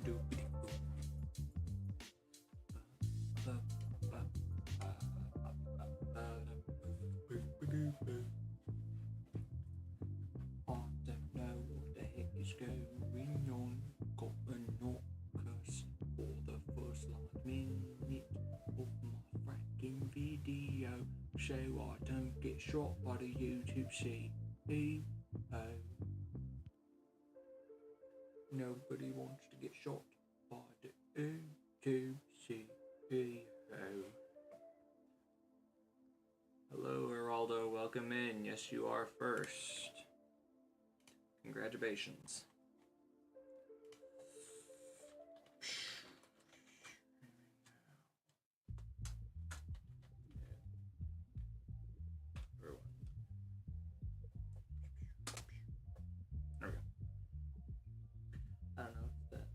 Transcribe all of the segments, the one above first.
So I don't get shot by the YouTube CEO. Nobody wants to get shot by the YouTube CEO. Hello, Geraldo. Welcome in. Yes, you are first. Congratulations.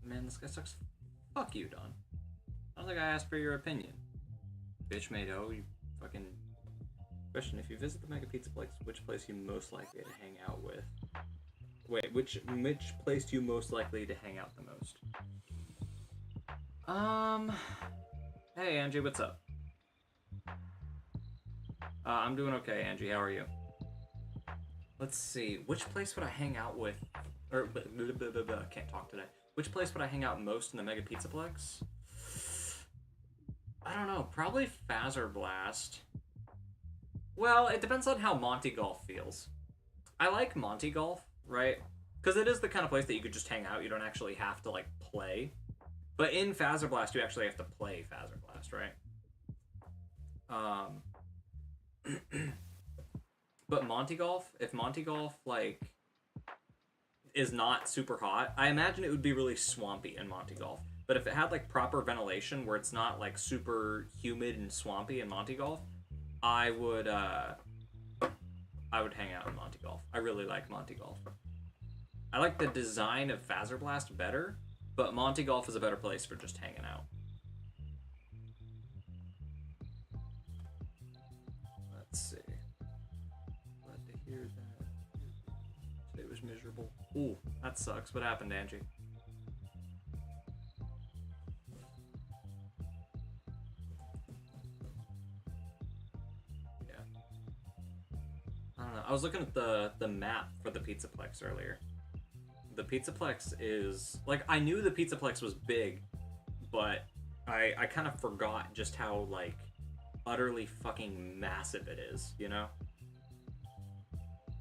Man, this guy sucks. Fuck you, Don. I don't think I asked for your opinion. Bitch made you fucking... Question, if you visit the Mega Pizza Place, which place you most likely to hang out with? Wait, which place you most likely to hang out the most? Hey, Angie, what's up? I'm doing okay, Angie, how are you? Let's see, which place would I hang out with? Or, can't talk today. Which place would I hang out most in the Mega Pizzaplex? I don't know. Probably Fazzer Blast. Well, it depends on how Monty Golf feels. I like Monty Golf, right? Because it is the kind of place that you could just hang out. You don't actually have to, like, play. But in Fazzer Blast, you actually have to play Fazzer Blast, right? But Monty Golf, if Monty Golf, like... is not super hot, I imagine it would be really swampy in Monty Golf. But if it had like proper ventilation where it's not like super humid and swampy in Monty Golf, I would hang out in Monty Golf. I really like Monty Golf. I like the design of Fazzer Blast better, but Monty Golf is a better place for just hanging out. Let's see. Glad to hear that. It was miserable. Ooh, that sucks. What happened, Angie? Yeah. I don't know. I was looking at the map for the Pizzaplex earlier. The Pizzaplex is... like, I knew the Pizzaplex was big, but I kind of forgot just how, like, utterly fucking massive it is, you know?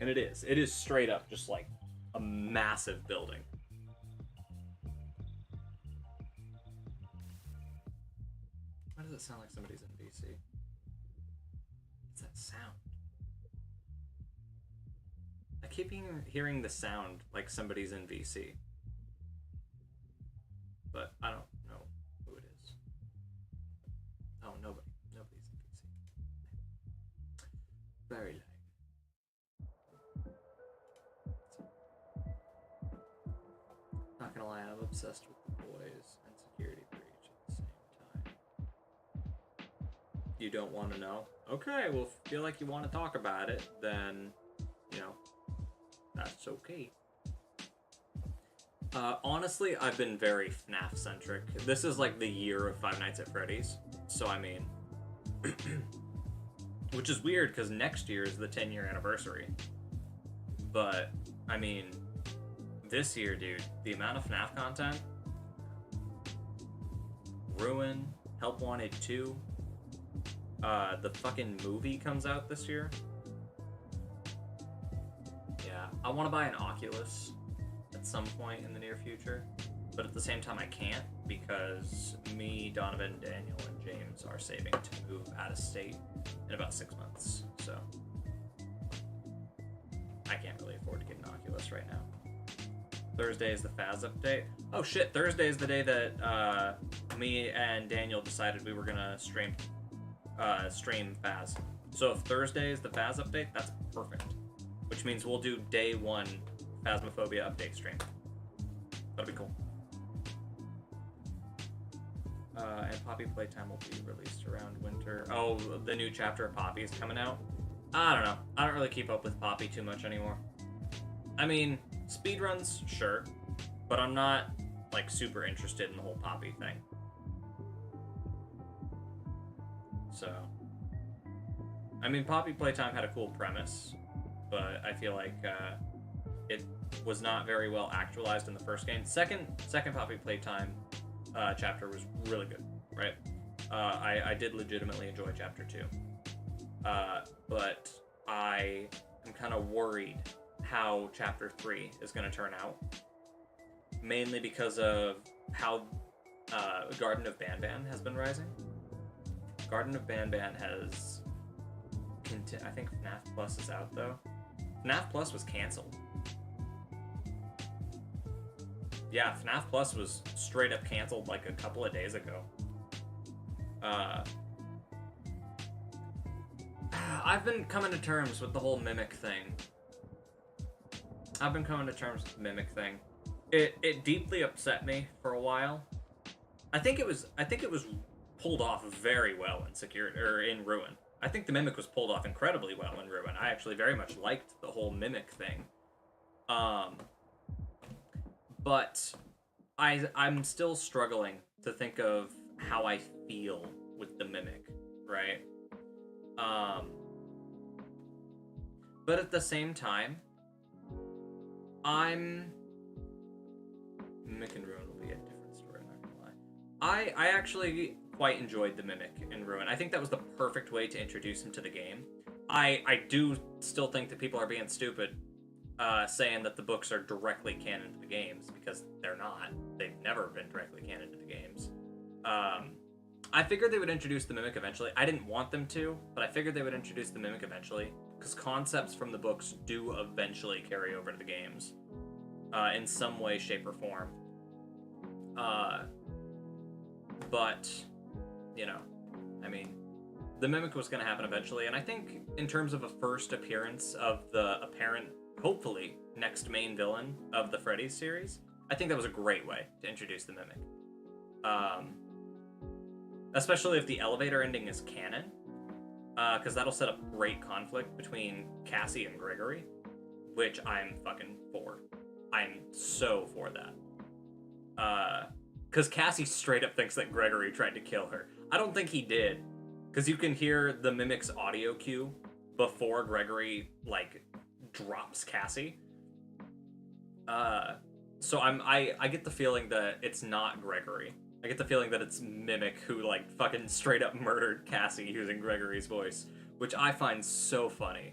And it is. It is straight up just, like, a massive building. Why does it sound like somebody's in BC? What's that sound? I keep hearing the sound like somebody's in VC. But I don't know who it is. Oh, nobody's in VC. Very lame. Not gonna lie, I'm obsessed with the boys and Security Breach at the same time. You don't want to know? Okay, well, if you feel like you want to talk about it, then, you know, that's okay. Honestly, I've been very FNAF-centric. This is like the year of Five Nights at Freddy's, so I mean... which is weird, because next year is the 10-year anniversary. But, I mean... this year, dude, the amount of FNAF content, Ruin, Help Wanted 2, the fucking movie comes out this year. Yeah, I want to buy an Oculus at some point in the near future, but at the same time I can't because me, Donovan, Daniel, and James are saving to move out of state in about 6 months, so I can't really afford to get an Oculus right now. Thursday is the Faz update. Oh shit, Thursday is the day that me and Daniel decided we were gonna stream Faz. So if Thursday is the Faz update, that's perfect. Which means we'll do day 1 Phasmophobia update stream. That'll be cool. And Poppy Playtime will be released around winter. Oh, the new chapter of Poppy is coming out? I don't know. I don't really keep up with Poppy too much anymore. I mean, speedruns, sure, but I'm not like super interested in the whole Poppy thing. So, I mean, Poppy Playtime had a cool premise, but I feel like it was not very well actualized in the first game. Second Poppy Playtime chapter was really good, right? I did legitimately enjoy chapter 2. But I am kind of worried how chapter 3 is going to turn out. Mainly because of how Garden of Banban has been rising. Garden of Banban has... I think FNAF Plus is out, though. FNAF Plus was canceled. Yeah, FNAF Plus was straight up canceled like a couple of days ago. I've been coming to terms with the whole Mimic thing. It deeply upset me for a while. I think it was pulled off very well in Ruin. I think the Mimic was pulled off incredibly well in Ruin. I actually very much liked the whole Mimic thing. But I'm still struggling to think of how I feel with the Mimic, right? But at the same time, Mimic and Ruin will be a different story, I'm not gonna lie. I actually quite enjoyed the Mimic in Ruin. I think that was the perfect way to introduce him to the game. I do still think that people are being stupid saying that the books are directly canon to the games, because they're not. They've never been directly canon to the games. I figured they would introduce the Mimic eventually. I didn't want them to, but I figured they would introduce the Mimic eventually, because concepts from the books do eventually carry over to the games in some way, shape, or form. But, you know, I mean, the Mimic was going to happen eventually, and I think in terms of a first appearance of the apparent, hopefully, next main villain of the Freddy series, I think that was a great way to introduce the Mimic. Especially if the elevator ending is canon, because that'll set up great conflict between Cassie and Gregory, which I'm fucking for. I'm so for that. Because Cassie straight up thinks that Gregory tried to kill her. I don't think he did, because you can hear the Mimic's audio cue before Gregory, like, drops Cassie. So I get the feeling that it's not Gregory. I get the feeling that it's Mimic who, like, fucking straight up murdered Cassie using Gregory's voice, which I find so funny.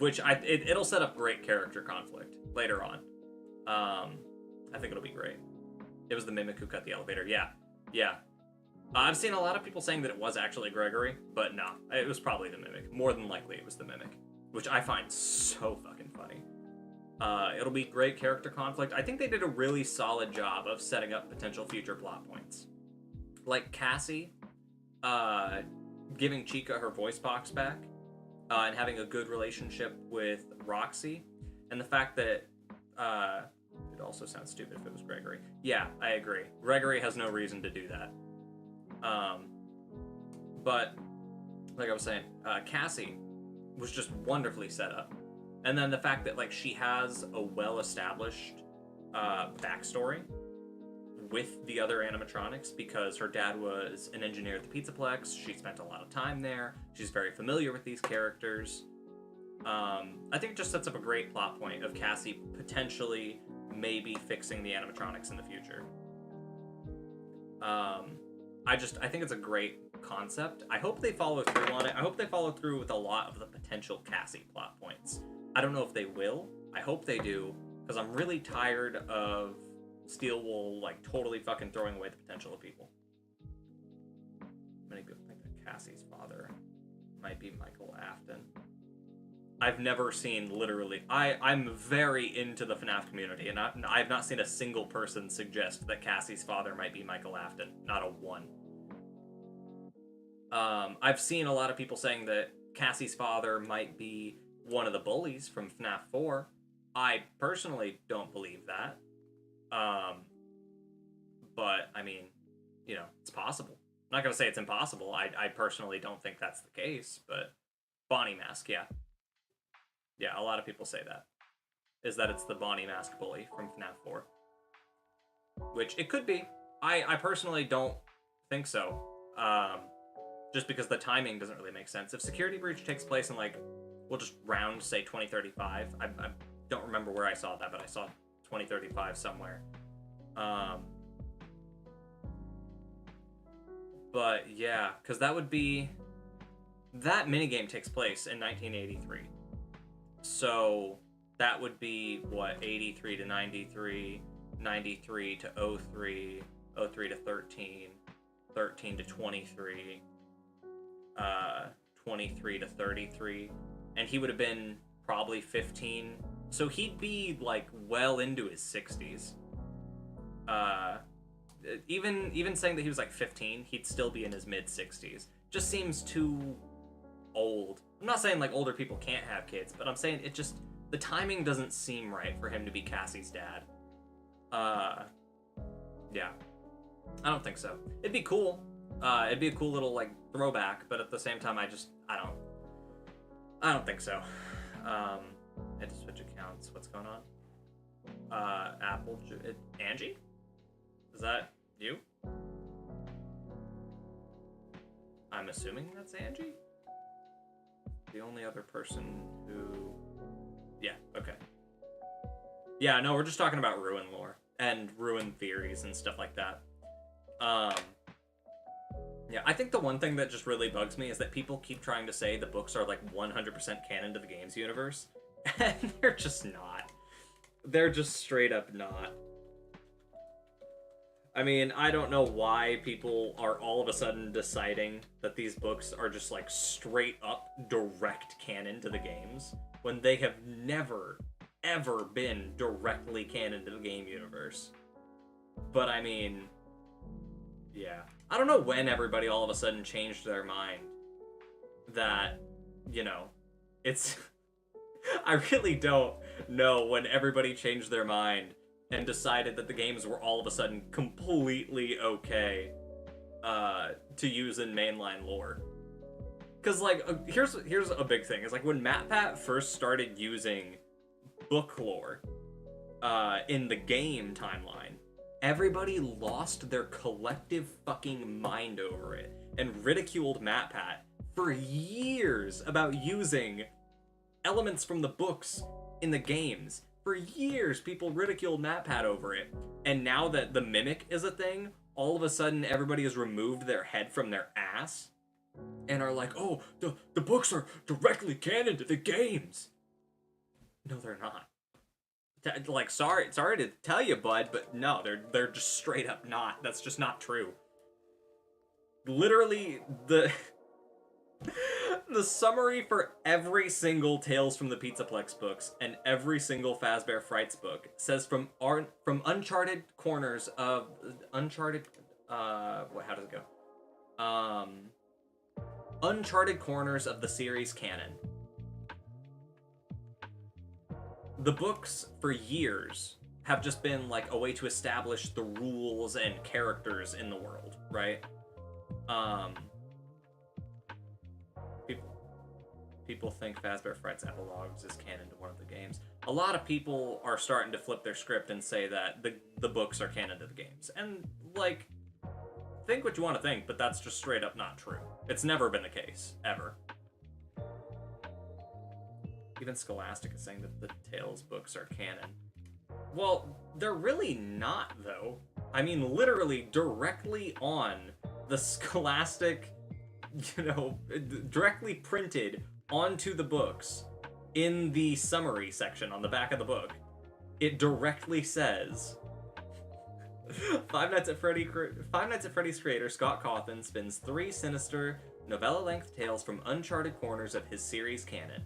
It'll set up great character conflict later on. I think it'll be great. It was the Mimic who cut the elevator. Yeah. I've seen a lot of people saying that it was actually Gregory, but no, it was probably the Mimic. More than likely, it was the Mimic, which I find so fucking funny. It'll be great character conflict. I think they did a really solid job of setting up potential future plot points. Like Cassie giving Chica her voice box back and having a good relationship with Roxy. And the fact that it also sounds stupid if it was Gregory. Yeah, I agree. Gregory has no reason to do that. But, like I was saying, Cassie was just wonderfully set up. And then the fact that, like, she has a well-established backstory with the other animatronics, because her dad was an engineer at the Pizzaplex. She spent a lot of time there. She's very familiar with these characters. I think it just sets up a great plot point of Cassie potentially maybe fixing the animatronics in the future. I think it's a great concept. I hope they follow through on it. I hope they follow through with a lot of the potential Cassie plot points. I don't know if they will. I hope they do, because I'm really tired of Steel Wool, like, totally fucking throwing away the potential of people. Many people think that Cassie's father might be Michael Afton. I've never seen, literally... I'm very into the FNAF community, and I've not seen a single person suggest that Cassie's father might be Michael Afton. Not a one. I've seen a lot of people saying that Cassie's father might be one of the bullies from FNAF 4. I personally don't believe that. But, I mean, you know, it's possible. I'm not going to say it's impossible. I personally don't think that's the case, but Bonnie Mask, yeah. Yeah, a lot of people say that. is that it's the Bonnie Mask Bully from FNAF 4. Which it could be. I personally don't think so. Just because the timing doesn't really make sense. If Security Breach takes place in, like, we'll just round, say, 2035. I don't remember where I saw that, but I saw 2035 somewhere. But yeah, because that would be... That minigame takes place in 1983. So that would be, what, 83 to 93, 93 to 03, 03 to 13, 13 to 23, 23 to 33. And he would have been probably 15. So he'd be, like, well into his 60s. Even saying that he was, like, 15, he'd still be in his mid-60s. Just seems too old. I'm not saying, like, older people can't have kids, but I'm saying it just... The timing doesn't seem right for him to be Cassie's dad. Yeah. I don't think so. It'd be cool. It'd be a cool little, like, throwback, but at the same time, I don't think so. I had to switch accounts. What's going on? Angie? Is that you? I'm assuming that's Angie? The only other person who... Yeah, okay. Yeah, no, we're just talking about Ruin lore and Ruin theories and stuff like that. Yeah, I think the one thing that just really bugs me is that people keep trying to say the books are, like, 100% canon to the games universe, and they're just not. They're just straight up not. I mean, I don't know why people are all of a sudden deciding that these books are just, like, straight up direct canon to the games, when they have never, ever been directly canon to the game universe. But, I mean... Yeah. I don't know when everybody all of a sudden changed their mind that, you know, it's... I really don't know when everybody changed their mind and decided that the games were all of a sudden completely okay to use in mainline lore. Because, like, here's a big thing. It's like when MatPat first started using book lore in the game timeline, everybody lost their collective fucking mind over it and ridiculed MatPat for years about using elements from the books in the games. For years, people ridiculed MatPat over it. And now that the Mimic is a thing, all of a sudden everybody has removed their head from their ass and are like, oh, the books are directly canon to the games. No, they're not. Like, sorry to tell you, bud, but no, they're just straight up not. That's just not true. Literally, the summary for every single Tales from the Pizzaplex books and every single Fazbear Frights book says from uncharted corners of uncharted. How does it go? Uncharted corners of the series canon. The books, for years, have just been, like, a way to establish the rules and characters in the world, right? People think Fazbear Frights Epilogues is canon to one of the games. A lot of people are starting to flip their script and say that the books are canon to the games. And, like, think what you want to think, but that's just straight up not true. It's never been the case, ever. Even Scholastic is saying that the Tales books are canon. Well, they're really not, though. I mean, literally, directly on the Scholastic, you know, directly printed onto the books in the summary section on the back of the book, it directly says... Five Nights at Freddy's creator Scott Cawthon spins 3 sinister, novella-length tales from uncharted corners of his series canon.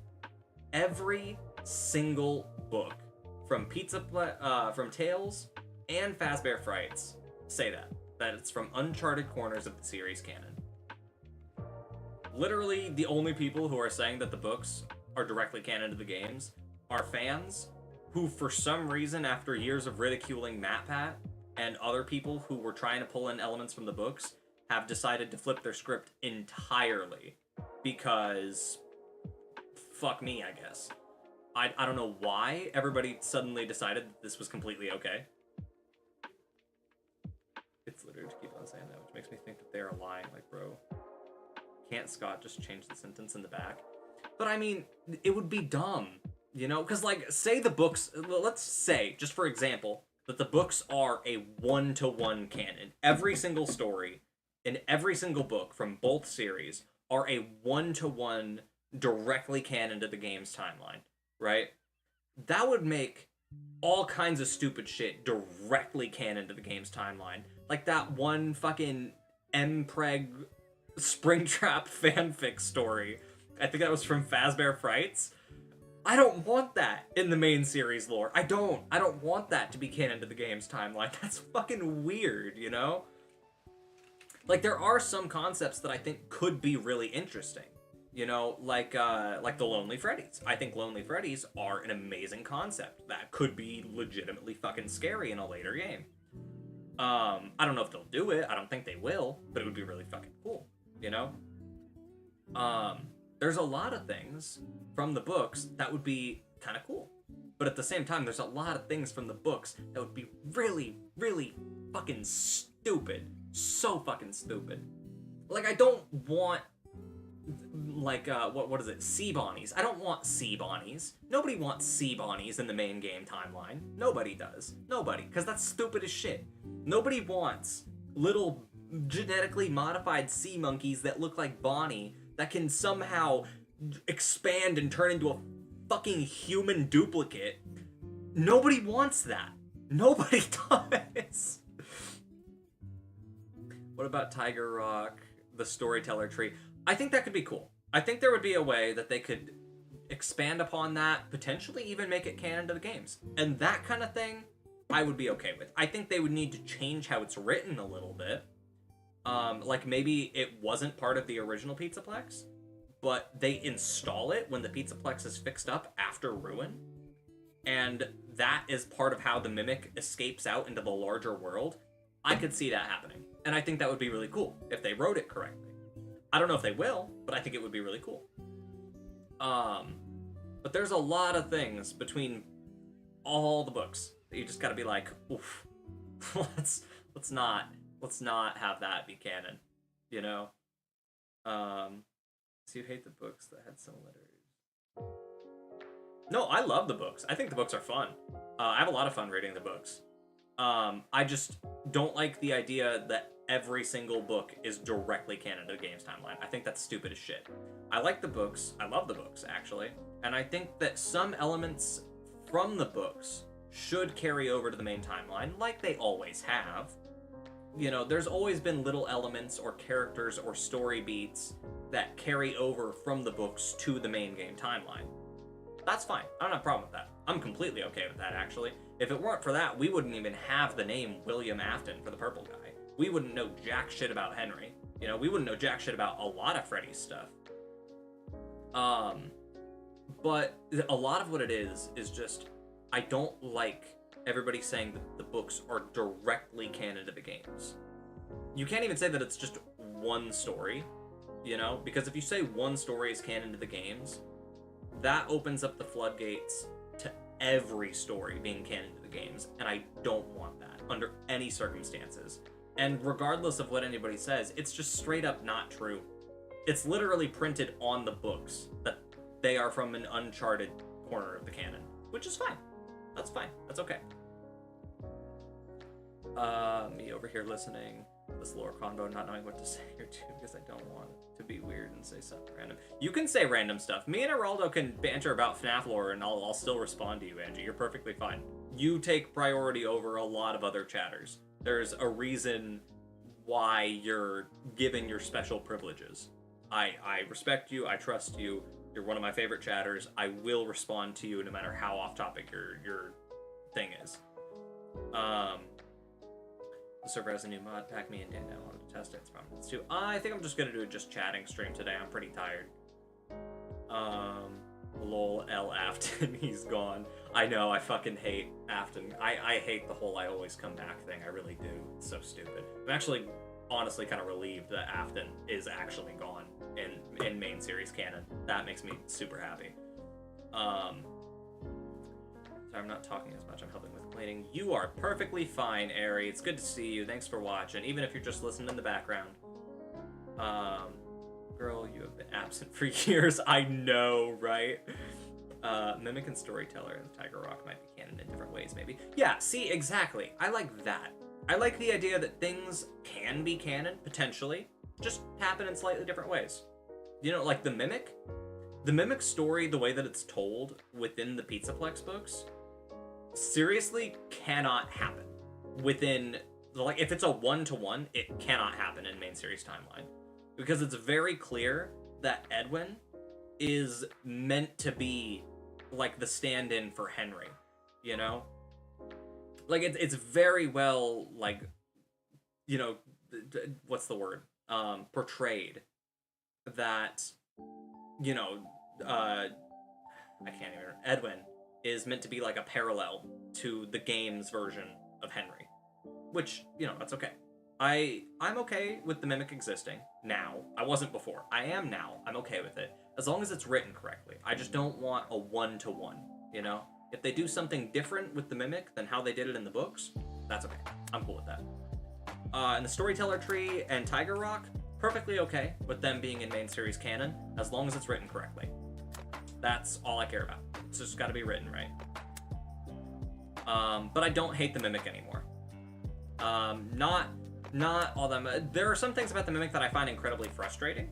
Every single book from from Tales and Fazbear Frights say that it's from uncharted corners of the series canon. Literally, the only people who are saying that the books are directly canon to the games are fans who, for some reason, after years of ridiculing MatPat and other people who were trying to pull in elements from the books, have decided to flip their script entirely because... fuck me, I guess. I don't know why everybody suddenly decided that this was completely okay. It's literally to keep on saying that, which makes me think that they're lying. Like, bro, can't Scott just change the sentence in the back? But I mean, it would be dumb, you know? Because, like, say the books, let's say, just for example, that the books are a one-to-one canon. Every single story in every single book from both series are a one-to-one directly canon to the game's timeline, right? That would make all kinds of stupid shit directly canon to the game's timeline. Like that one fucking Mpreg Springtrap fanfic story. I think that was from Fazbear Frights. I don't want that in the main series lore. I don't want that to be canon to the game's timeline. That's fucking weird, you know? Like, there are some concepts that I think could be really interesting. You know, like the Lonely Freddies. I think Lonely Freddies are an amazing concept that could be legitimately fucking scary in a later game. I don't know if they'll do it. I don't think they will, but it would be really fucking cool, you know? There's a lot of things from the books that would be kind of cool. But at the same time, there's a lot of things from the books that would be really, really fucking stupid. So fucking stupid. Like, I don't want, like, what is it? Sea Bonnies. I don't want Sea Bonnies. Nobody wants Sea Bonnies in the main game timeline. Nobody does. Nobody. Because that's stupid as shit. Nobody wants little genetically modified sea monkeys that look like Bonnie that can somehow expand and turn into a fucking human duplicate. Nobody wants that. Nobody does. What about Tiger Rock, the storyteller tree? I think that could be cool. I think there would be a way that they could expand upon that, potentially even make it canon to the games. And that kind of thing, I would be okay with. I think they would need to change how it's written a little bit. Like maybe it wasn't part of the original Pizzaplex, but they install it when the Pizzaplex is fixed up after Ruin. And that is part of how the Mimic escapes out into the larger world. I could see that happening. And I think that would be really cool if they wrote it correctly. I don't know if they will, but I think it would be really cool. But there's a lot of things between all the books that you just gotta be like, oof, let's not have that be canon, you know? So you hate the books that had similarities. No, I love the books. I think the books are fun. I have a lot of fun reading the books. I just don't like the idea that every single book is directly canon to the game's timeline. I think that's stupid as shit. I like the books. I love the books, actually. And I think that some elements from the books should carry over to the main timeline, like they always have. You know, there's always been little elements or characters or story beats that carry over from the books to the main game timeline. That's fine. I don't have a problem with that. I'm completely okay with that, actually. If it weren't for that, we wouldn't even have the name William Afton for the purple guy. We wouldn't know jack shit about Henry. You know, we wouldn't know jack shit about a lot of Freddy's stuff. But a lot of what it is just, I don't like everybody saying that the books are directly canon to the games. You can't even say that it's just one story, you know? Because if you say one story is canon to the games, that opens up the floodgates to every story being canon to the games, and I don't want that under any circumstances. And regardless of what anybody says, it's just straight up not true. It's literally printed on the books that they are from an uncharted corner of the canon, which is fine. That's fine. That's okay. Me over here listening to this lore convo, not knowing what to say here too, because I don't want it to be weird and say something random. You can say random stuff. Me and Geraldo can banter about FNAF lore, and I'll still respond to you, Angie. You're perfectly fine. You take priority over a lot of other chatters. There's a reason why you're given your special privileges. I respect you. I trust you. You're one of my favorite chatters. I will respond to you no matter how off topic your thing is. The server has a new mod pack. Me and Dan now wanted to test it. It's probably too. I think I'm just gonna do a just chatting stream today. I'm pretty tired. Lol, L Afton, he's gone. I know, I fucking hate Afton. I hate the whole I always come back thing. I really do. It's so stupid. I'm actually honestly kind of relieved that Afton is actually gone in main series canon. That makes me super happy. I'm not talking as much. I'm helping with cleaning. You are perfectly fine, Ari. It's good to see you. Thanks for watching, even if you're just listening in the background. Girl, you have been absent for years. I know, right? Mimic and Storyteller and Tiger Rock might be canon in different ways, maybe. Yeah, see, exactly. I like that. I like the idea that things can be canon, potentially, just happen in slightly different ways. You know, like the Mimic? The Mimic story, the way that it's told within the Pizzaplex books, seriously cannot happen within, like, if it's a one-to-one, it cannot happen in main series timeline. Because it's very clear that Edwin is meant to be, like, the stand-in for Henry, you know? Like, it's very well, like, you know, what's the word? Portrayed that, you know, I can't even remember. Edwin is meant to be like a parallel to the game's version of Henry, which, you know, that's okay. I'm okay with the Mimic existing now. I wasn't before. I am now. I'm okay with it as long as it's written correctly. I just don't want a one-to-one, you know? If they do something different with the Mimic than how they did it in the books, that's okay. I'm cool with that. And the Storyteller Tree and Tiger Rock, perfectly okay with them being in main series canon, as long as it's written correctly. That's all I care about. It's just got to be written right. But I don't hate the Mimic anymore. Not all them. There are some things about the Mimic that I find incredibly frustrating,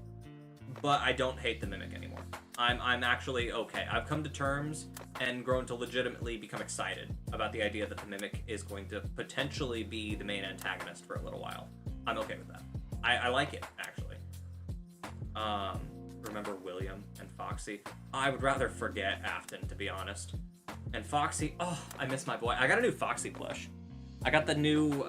but I don't hate the Mimic anymore. I'm actually okay. I've come to terms and grown to legitimately become excited about the idea that the Mimic is going to potentially be the main antagonist for a little while. I'm okay with that. I like it, actually. Remember William and Foxy? I would rather forget Afton, to be honest. And Foxy, oh, I miss my boy. I got a new Foxy plush. I got the new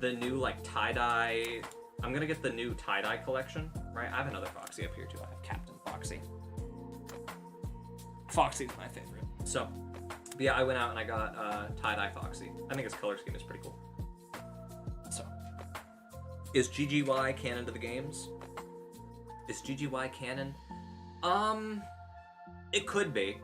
like tie-dye. I'm gonna get the new tie-dye collection, right? I have another Foxy up here too. I have Captain Foxy. Foxy's my favorite. So, but yeah, I went out and I got tie-dye Foxy. I think his color scheme is pretty cool. So, is GGY canon to the games? Is GGY canon? It could be.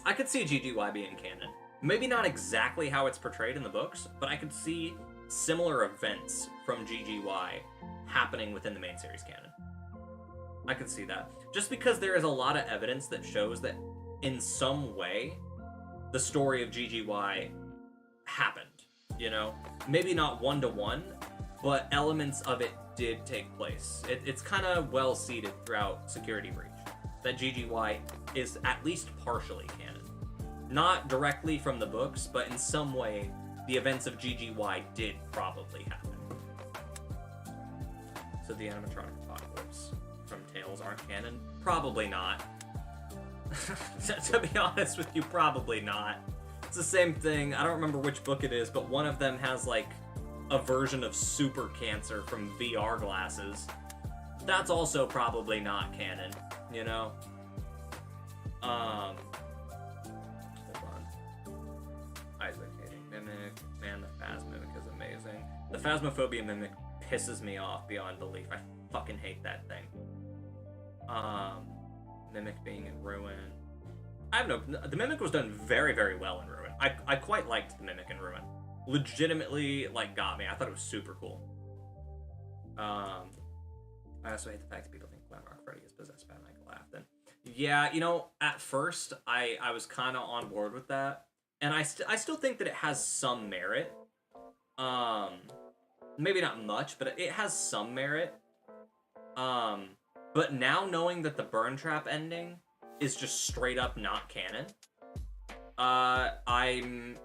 I could see GGY being canon. Maybe not exactly how it's portrayed in the books, but I could see similar events from GGY happening within the main series canon. I could see that. Just because there is a lot of evidence that shows that in some way the story of GGY happened, you know? Maybe not one-to-one, but elements of it did take place. It's kind of well seeded throughout Security Breach that GGY is at least partially canon. Not directly from the books, but in some way, the events of GGY did probably happen. So the animatronic apocalypse from Tales aren't canon? Probably not. To be honest with you, probably not. It's the same thing. I don't remember which book it is, but one of them has like a version of super cancer from VR glasses. That's also probably not canon, you know? Hold on. Isaac hating Mimic. Man, the Phasma Mimic is amazing. The Phasmophobia Mimic pisses me off beyond belief. I fucking hate that thing. Mimic being in Ruin. I have no... The Mimic was done very, very well in Ruin. I quite liked the Mimic in Ruin. Legitimately, like, got me. I thought it was super cool. I also hate the fact that people think Glamrock Freddy is possessed by Michael Afton. Yeah, you know, at first, I was kind of on board with that. And I still think that it has some merit. Maybe not much, but it has some merit. But now knowing that the Burn Trap ending is just straight up not canon, I'm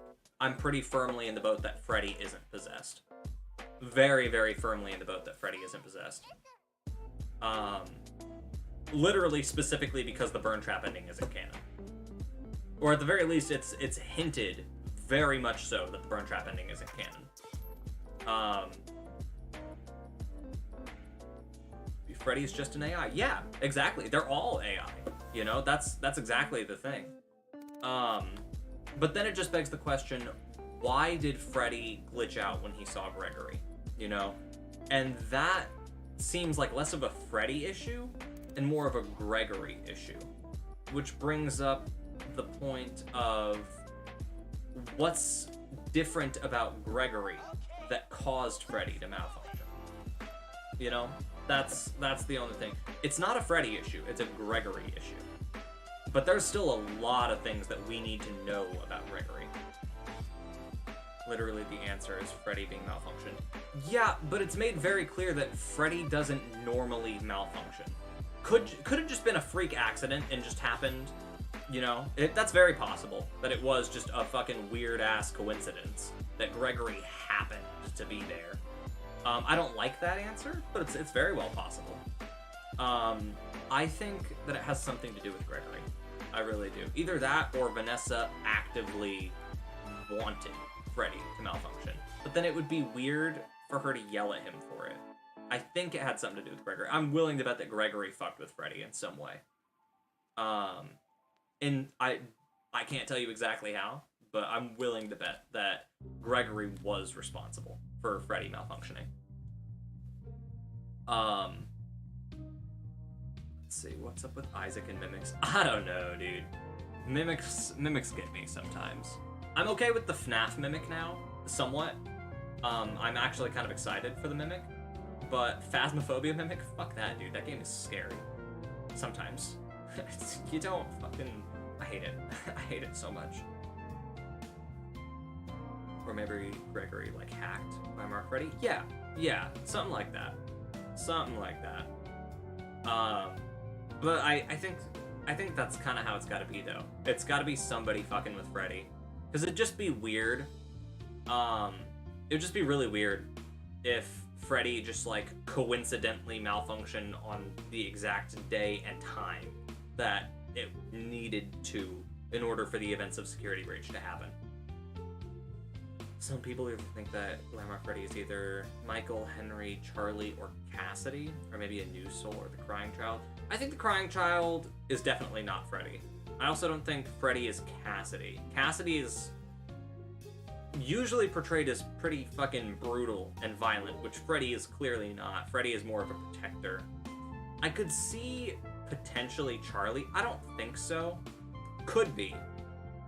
pretty firmly in the boat that Freddy isn't possessed. Very, very firmly in the boat that Freddy isn't possessed. Literally, specifically because the Burn Trap ending isn't canon. Or at the very least, it's hinted very much so that the Burn Trap ending isn't canon. Freddy's just an AI. Yeah, exactly. They're all AI. You know, that's exactly the thing. But then it just begs the question, why did Freddy glitch out when he saw Gregory? You know? And that seems like less of a Freddy issue and more of a Gregory issue. Which brings up the point of what's different about Gregory that caused Freddy to malfunction? You know, that's the only thing. It's not a Freddy issue, it's a Gregory issue. But there's still a lot of things that we need to know about Gregory. Literally, the answer is Freddy being malfunctioned. Yeah, but it's made very clear that Freddy doesn't normally malfunction. Could it just been a freak accident and just happened? You know, that's very possible. That it was just a fucking weird-ass coincidence that Gregory happened to be there. I don't like that answer, but it's very well possible. I think that it has something to do with Gregory. I really do. Either that or Vanessa actively wanted Freddy to malfunction. But then it would be weird for her to yell at him for it. I think it had something to do with Gregory. I'm willing to bet that Gregory fucked with Freddy in some way. And I can't tell you exactly how, but I'm willing to bet that Gregory was responsible for Freddy malfunctioning. Let's see, what's up with Isaac and Mimics? I don't know, dude. Mimics get me sometimes. I'm okay with the FNAF Mimic now, somewhat. I'm actually kind of excited for the Mimic. But Phasmophobia Mimic, fuck that, dude. That game is scary. Sometimes. You don't fucking... I hate it. I hate it so much. Or maybe Gregory, like, hacked by Mark Freddy? Yeah, something like that. Something like that. But I think that's kind of how it's got to be, though. It's got to be somebody fucking with Freddy. Because it'd just be weird. It'd just be really weird if Freddy just, like, coincidentally malfunctioned on the exact day and time that it needed to in order for the events of Security Breach to happen. Some people even think that Glamrock Freddy is either Michael, Henry, Charlie, or Cassidy, or maybe a new soul or the Crying Child. I think the Crying Child is definitely not Freddy. I also don't think Freddy is Cassidy. Cassidy is usually portrayed as pretty fucking brutal and violent, which Freddy is clearly not. Freddy is more of a protector. I could see potentially Charlie. I don't think so. Could be.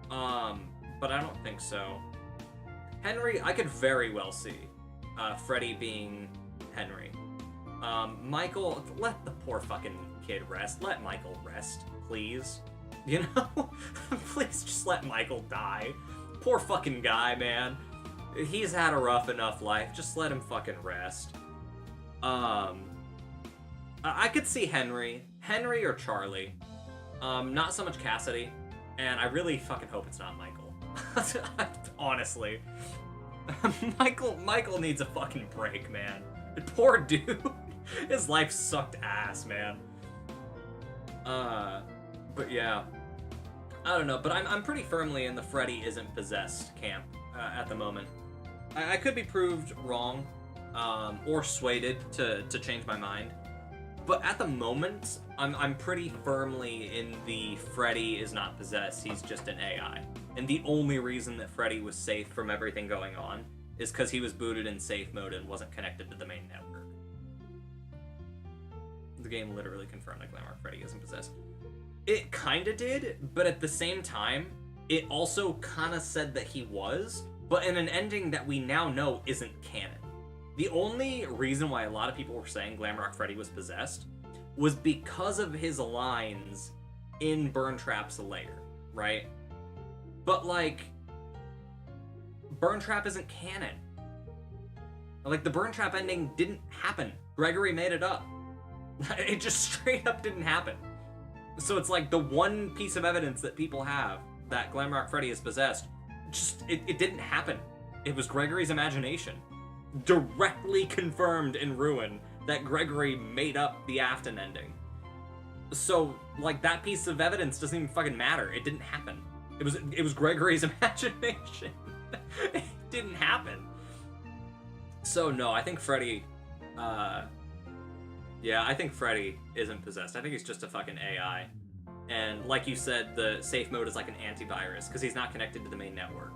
But I don't think so. Henry, I could very well see Freddy being Henry. Michael, let the poor fucking kid rest. Let Michael rest, please. You know? Please just let Michael die. Poor fucking guy, man. He's had a rough enough life. Just let him fucking rest. I could see Henry or Charlie. Not so much Cassidy. And I really fucking hope it's not Michael. Honestly. Michael needs a fucking break, man. Poor dude. His life sucked ass, man. But yeah. I don't know, but I'm pretty firmly in the Freddy isn't possessed camp at the moment. I could be proved wrong, or swayed to change my mind. But at the moment, I'm pretty firmly in the Freddy is not possessed, he's just an AI. And the only reason that Freddy was safe from everything going on is because he was booted in safe mode and wasn't connected to the main network. The game literally confirmed that Glamrock Freddy isn't possessed. It kinda did, but at the same time, it also kinda said that he was, but in an ending that we now know isn't canon. The only reason why a lot of people were saying Glamrock Freddy was possessed was because of his lines in Burntrap's lair, right? But, like, Burntrap isn't canon. Like, the Burntrap ending didn't happen. Gregory made it up. It just straight up didn't happen. So it's like the one piece of evidence that people have that Glamrock Freddy is possessed, just, it didn't happen. It was Gregory's imagination. Directly confirmed in Ruin that Gregory made up the Afton ending. So, like, that piece of evidence doesn't even fucking matter. It didn't happen. It was Gregory's imagination. It didn't happen. So no, I think Freddy, yeah, I think Freddy isn't possessed. I think he's just a fucking AI. And like you said, the safe mode is like an antivirus because he's not connected to the main network.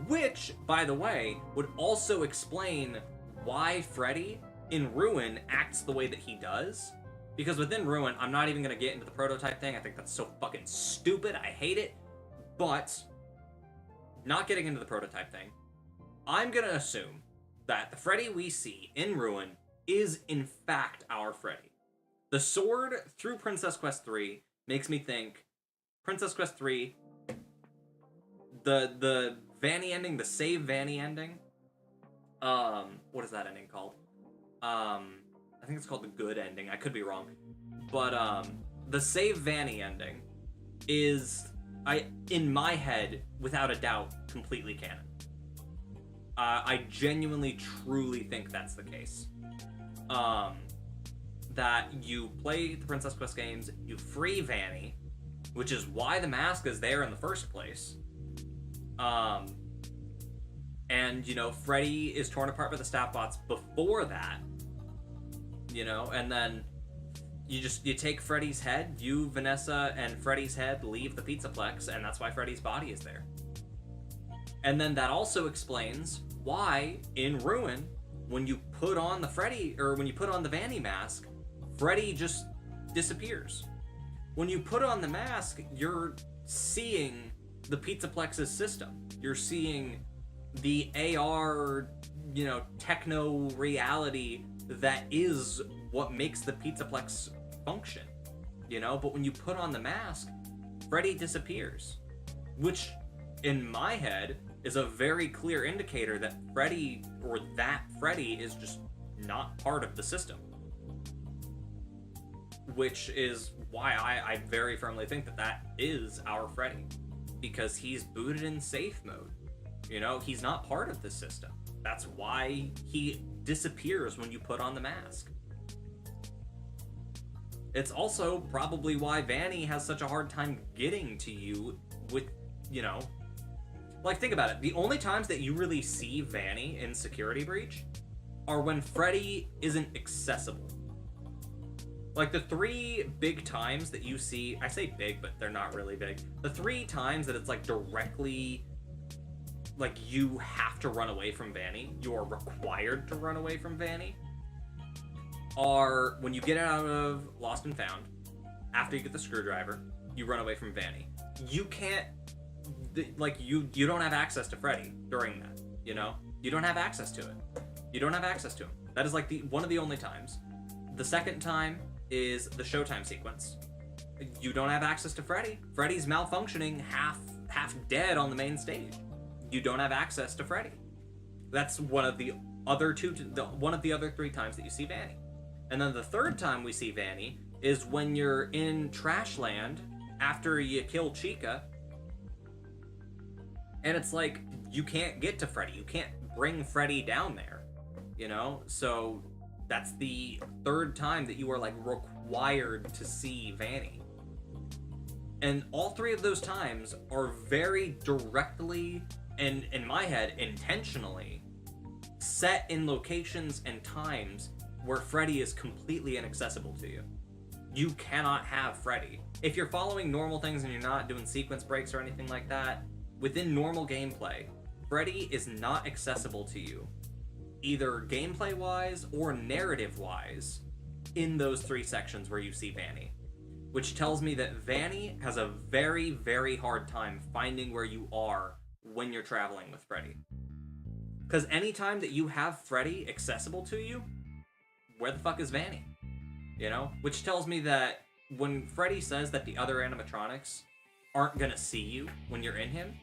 Which, by the way, would also explain why Freddy in Ruin acts the way that he does. Because within Ruin, I'm not even going to get into the prototype thing. I think that's so fucking stupid. I hate it. But not getting into the prototype thing, I'm gonna assume that the Freddy we see in Ruin is in fact our Freddy. The sword through Princess Quest 3 makes me think Princess Quest 3, the Vanny ending, the save Vanny ending, what is that ending called? I think it's called the good ending. I could be wrong. But the save Vanny ending is, in my head, without a doubt, completely canon. I genuinely, truly think that's the case. That you play the Princess Quest games, you free Vanny, which is why the mask is there in the first place. And, you know, Freddy is torn apart by the staff bots before that, you know, and then you take Freddy's head, you, Vanessa, and Freddy's head leave the Pizzaplex, and that's why Freddy's body is there. And then that also explains why, in Ruin, when you put on the Freddy, or when you put on the Vanny mask, Freddy just disappears. When you put on the mask, you're seeing the Pizzaplex's system. You're seeing the AR, you know, techno reality that is what makes the Pizzaplex function, you know? But when you put on the mask, Freddy disappears, which, in my head, is a very clear indicator that Freddy, or that Freddy, is just not part of the system. Which is why I very firmly think that that is our Freddy. Because he's booted in safe mode. You know, he's not part of the system. That's why he disappears when you put on the mask. It's also probably why Vanny has such a hard time getting to you with, you know... Like, think about it. The only times that you really see Vanny in Security Breach are when Freddy isn't accessible. Like, the 3 big times that you see... I say big, but they're not really big. The 3 times that it's, like, directly... Like, you have to run away from Vanny. You are required to run away from Vanny. Are when you get out of Lost and Found, after you get the screwdriver, you run away from Vanny. You can't... Like, you don't have access to Freddy during that, you know? You don't have access to it. You don't have access to him. That is, like, one of the only times. The second time is the Showtime sequence. You don't have access to Freddy. Freddy's malfunctioning half dead on the main stage. You don't have access to Freddy. That's one of the other 3 times that you see Vanny. And then the third time we see Vanny is when you're in Trashland after you kill Chica, and it's like, you can't get to Freddy. You can't bring Freddy down there, you know? So that's the third time that you are, like, required to see Vanny. And all 3 of those times are very directly, and in my head, intentionally, set in locations and times where Freddy is completely inaccessible to you. You cannot have Freddy. If you're following normal things and you're not doing sequence breaks or anything like that, within normal gameplay, Freddy is not accessible to you, either gameplay-wise or narrative-wise, in those 3 sections where you see Vanny. Which tells me that Vanny has a very, very hard time finding where you are when you're traveling with Freddy. Because anytime that you have Freddy accessible to you, where the fuck is Vanny? You know? Which tells me that when Freddy says that the other animatronics aren't gonna see you when you're in him,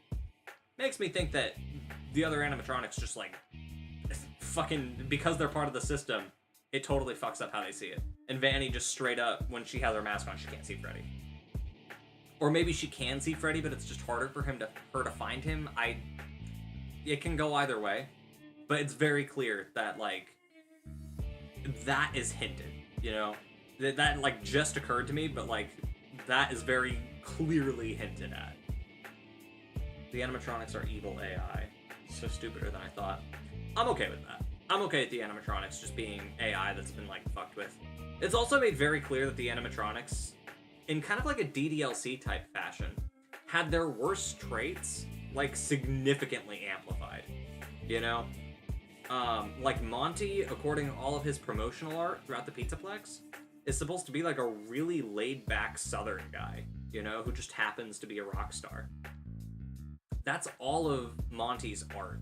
makes me think that the other animatronics just, like, fucking, because they're part of the system, it totally fucks up how they see it. And Vanny just straight up, when she has her mask on, she can't see Freddy. Or maybe she can see Freddy, but it's just harder for her to find him. It can go either way. But it's very clear that, like, that is hinted, you know? That like, just occurred to me, but, like, that is very clearly hinted at. The animatronics are evil AI. So stupider than I thought. I'm okay with that. I'm okay with the animatronics just being AI that's been, like, fucked with. It's also made very clear that the animatronics, in kind of like a DDLC type fashion, had their worst traits, like, significantly amplified. You know? Like, Monty, according to all of his promotional art throughout the Pizzaplex, is supposed to be, like, a really laid-back Southern guy, you know, who just happens to be a rock star. that's all of Monty's art.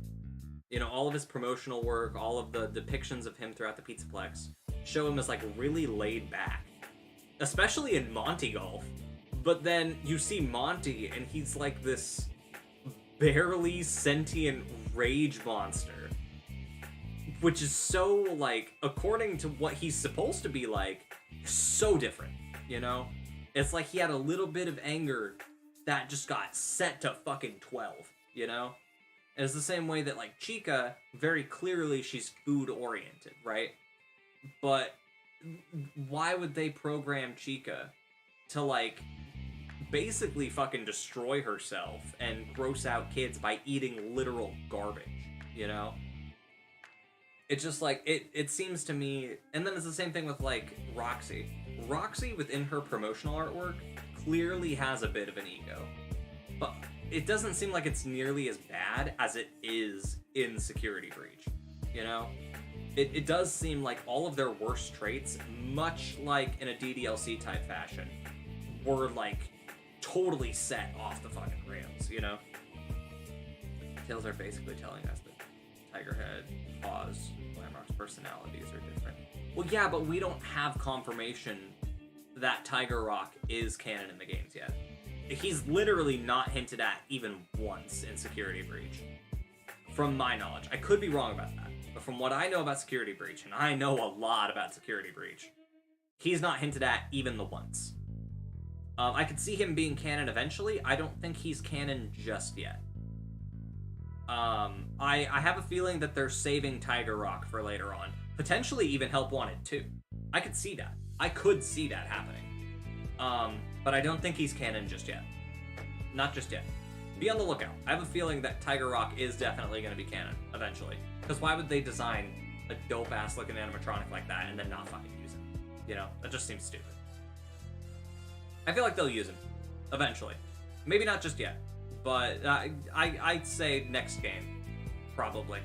You know, all of his promotional work, all of the depictions of him throughout the Pizzaplex show him as like really laid back, especially in Monty Golf. But then you see Monty and he's like this barely sentient rage monster, which is so, like, according to what he's supposed to be like, so different, you know? It's like he had a little bit of anger that just got set to fucking 12, you know? And it's the same way that, like, Chica, very clearly she's food-oriented, right? But why would they program Chica to, like, basically fucking destroy herself and gross out kids by eating literal garbage, you know? It's just like, it seems to me, and then it's the same thing with, like, Roxy. Roxy, within her promotional artwork, clearly has a bit of an ego. But it doesn't seem like it's nearly as bad as it is in Security Breach, you know? It does seem like all of their worst traits, much like in a DDLC type fashion, were, like, totally set off the fucking rails, you know? Tales are basically telling us that Tigerhead, Oz, Glamrock's personalities are different. Well, yeah, but we don't have confirmation that Tiger Rock is canon in the games yet. He's literally not hinted at even once in Security Breach. From my knowledge. I could be wrong about that. But from what I know about Security Breach, and I know a lot about Security Breach, he's not hinted at even the once. I could see him being canon eventually. I don't think he's canon just yet. I have a feeling that they're saving Tiger Rock for later on. Potentially even Help Wanted 2. I could see that. I could see that happening. But I don't think he's canon just yet. Not just yet. Be on the lookout. I have a feeling that Tiger Rock is definitely going to be canon eventually. Because why would they design a dope-ass looking animatronic like that and then not fucking use it? You know, that just seems stupid. I feel like they'll use him eventually. Maybe not just yet, but I'd say next game, probably.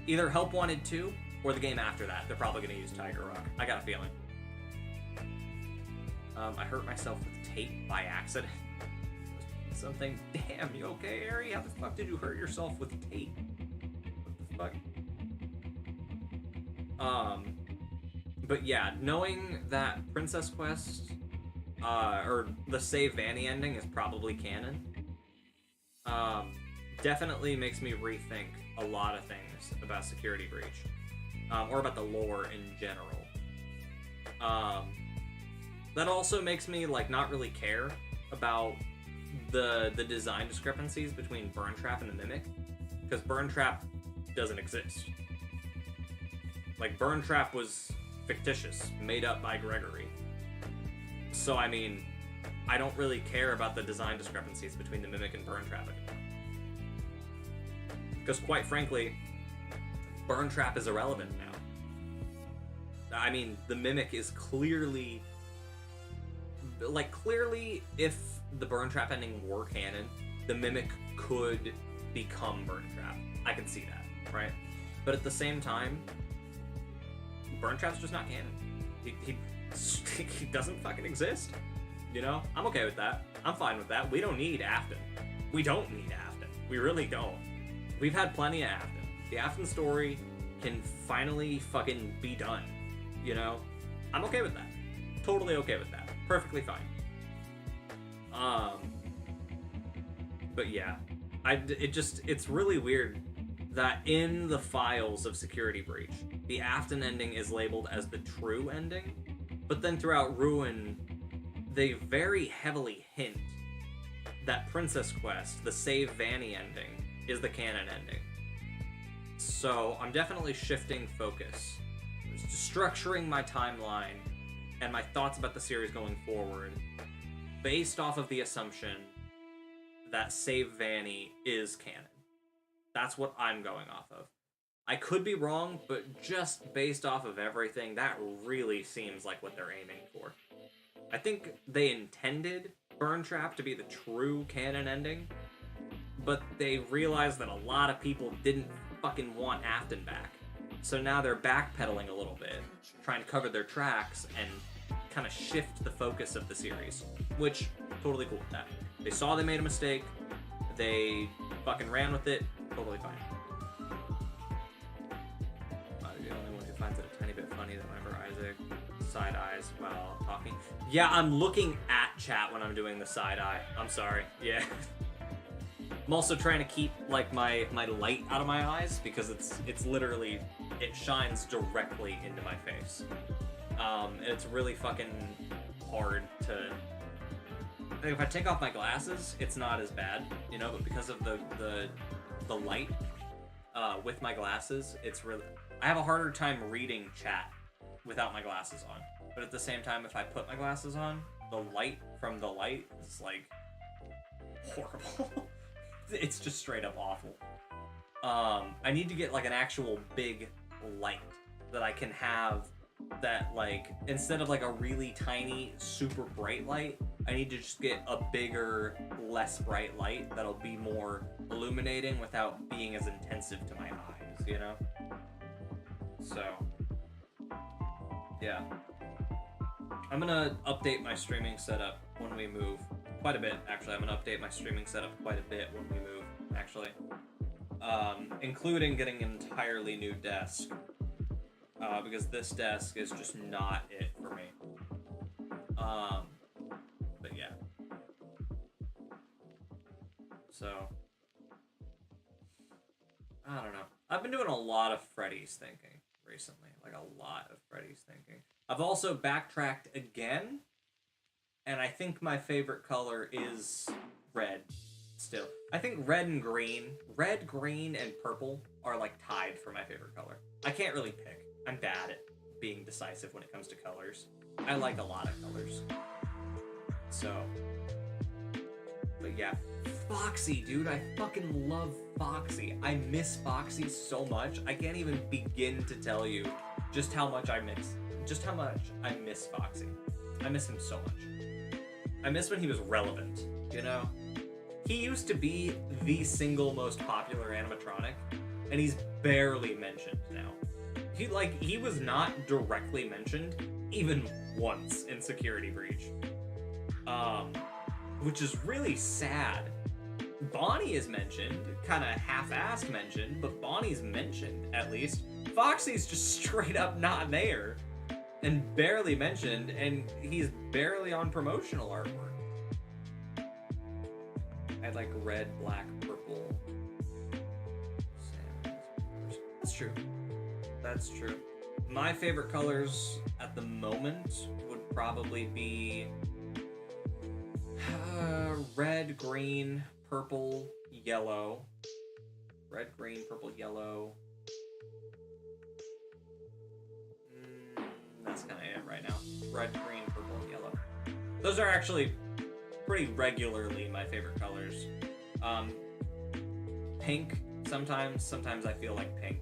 Either Help Wanted 2 or the game after that. They're probably going to use Tiger Rock. I got a feeling. I hurt myself with tape by accident. Something. Damn, you okay, Ari? How the fuck did you hurt yourself with tape? What the fuck? But yeah, knowing that Princess Quest, or the Save Vanny ending is probably canon, definitely makes me rethink a lot of things about Security Breach, or about the lore in general. That also makes me, like, not really care about the design discrepancies between Burn Trap and the Mimic, because Burn Trap doesn't exist. Like, Burn Trap was fictitious, made up by Gregory. So, I mean, I don't really care about the design discrepancies between the Mimic and Burn Trap anymore. Because, quite frankly, Burn Trap is irrelevant now. I mean, the Mimic is clearly... Like, clearly, if the Burn Trap ending were canon, the Mimic could become Burn Trap. I can see that, right? But at the same time, Burn Trap's just not canon. He doesn't fucking exist. You know? I'm okay with that. I'm fine with that. We don't need Afton. We don't need Afton. We really don't. We've had plenty of Afton. The Afton story can finally fucking be done. You know? I'm okay with that. Totally okay with that. Perfectly fine. But yeah. It's really weird that in the files of Security Breach, the Afton ending is labeled as the true ending, but then throughout Ruin, they very heavily hint that Princess Quest, the Save Vanny ending, is the canon ending. So I'm definitely shifting focus, structuring my timeline and my thoughts about the series going forward based off of the assumption that Save Vanny is canon. That's what I'm going off of. I could be wrong, but just based off of everything, that really seems like what they're aiming for. I think they intended Burn Trap to be the true canon ending, but they realized that a lot of people didn't fucking want Afton back. So now they're backpedaling a little bit, trying to cover their tracks and kind of shift the focus of the series, which, totally cool with that. They saw they made a mistake, they fucking ran with it. Totally fine. You're the only one who finds it a tiny bit funny that whenever Isaac side eyes while talking. Yeah, I'm looking at chat when I'm doing the side eye. I'm sorry. Yeah. I'm also trying to keep like my light out of my eyes because it's literally, it shines directly into my face. And it's really fucking hard to, like, if I take off my glasses, it's not as bad, you know, but because of the light with my glasses, it's really, I have a harder time reading chat without my glasses on. But at the same time, if I put my glasses on, the light from the light is like horrible. It's just straight up awful. I need to get like an actual big light that I can have that, like, instead of like a really tiny, super bright light, I need to just get a bigger, less bright light that'll be more illuminating without being as intensive to my eyes, you know? So, yeah. I'm gonna update my streaming setup when we move. Quite a bit, actually. I'm gonna update my streaming setup quite a bit when we move, actually. Including getting an entirely new desk. Because this desk is just not it for me. But yeah. So, I don't know. I've been doing a lot of Freddy's thinking recently. Like, a lot of Freddy's thinking. I've also backtracked again, and I think my favorite color is red still. I think red, green, and purple are like tied for my favorite color. I can't really pick. I'm bad at being decisive when it comes to colors. I like a lot of colors. So, but yeah. Foxy, dude. I fucking love Foxy. I miss Foxy so much. I can't even begin to tell you just how much I miss Foxy. I miss him so much. I miss when he was relevant, you know? He used to be the single most popular animatronic, and he's barely mentioned now. He was not directly mentioned even once in Security Breach. Which is really sad. Bonnie is mentioned, kind of half-assed mentioned, but Bonnie's mentioned, at least. Foxy's just straight up not there, and barely mentioned, and he's barely on promotional artwork. I had like red, black, purple. That's true. That's true. My favorite colors at the moment would probably be red, green, purple, yellow. Red, green, purple, yellow. That's kind of it right now. Red, green, purple, and yellow. Those are actually pretty regularly my favorite colors. Pink, sometimes I feel like pink.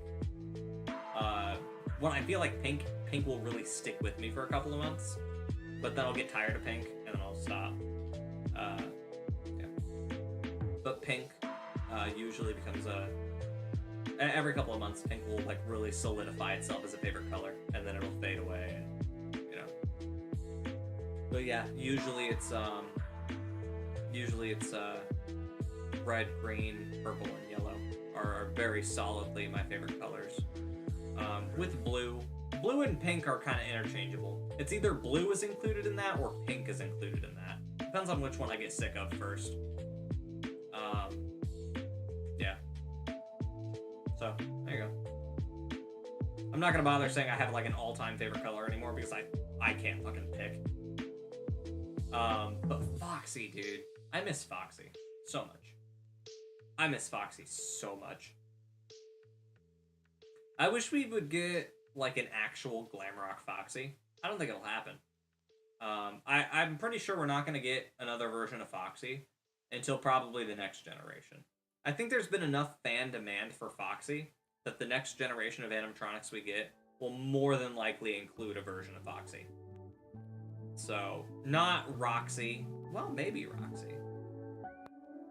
When I feel like pink will really stick with me for a couple of months, but then I'll get tired of pink and then I'll stop. Yeah. But pink usually becomes every couple of months, pink will like really solidify itself as a favorite color, and then it'll fade away, and, you know. But yeah, usually it's red, green, purple, and yellow are very solidly my favorite colors. With blue and pink are kind of interchangeable. It's either blue is included in that or pink is included in that. Depends on which one I get sick of first. Yeah. So, there you go. I'm not gonna bother saying I have like an all-time favorite color anymore because I can't fucking pick. But Foxy, dude. I miss Foxy so much. I miss Foxy so much. I wish we would get like an actual Glamrock Foxy. I don't think it'll happen. I'm pretty sure we're not going to get another version of Foxy until probably the next generation. I think there's been enough fan demand for Foxy that the next generation of animatronics we get will more than likely include a version of Foxy. So, not Roxy. Well, maybe Roxy.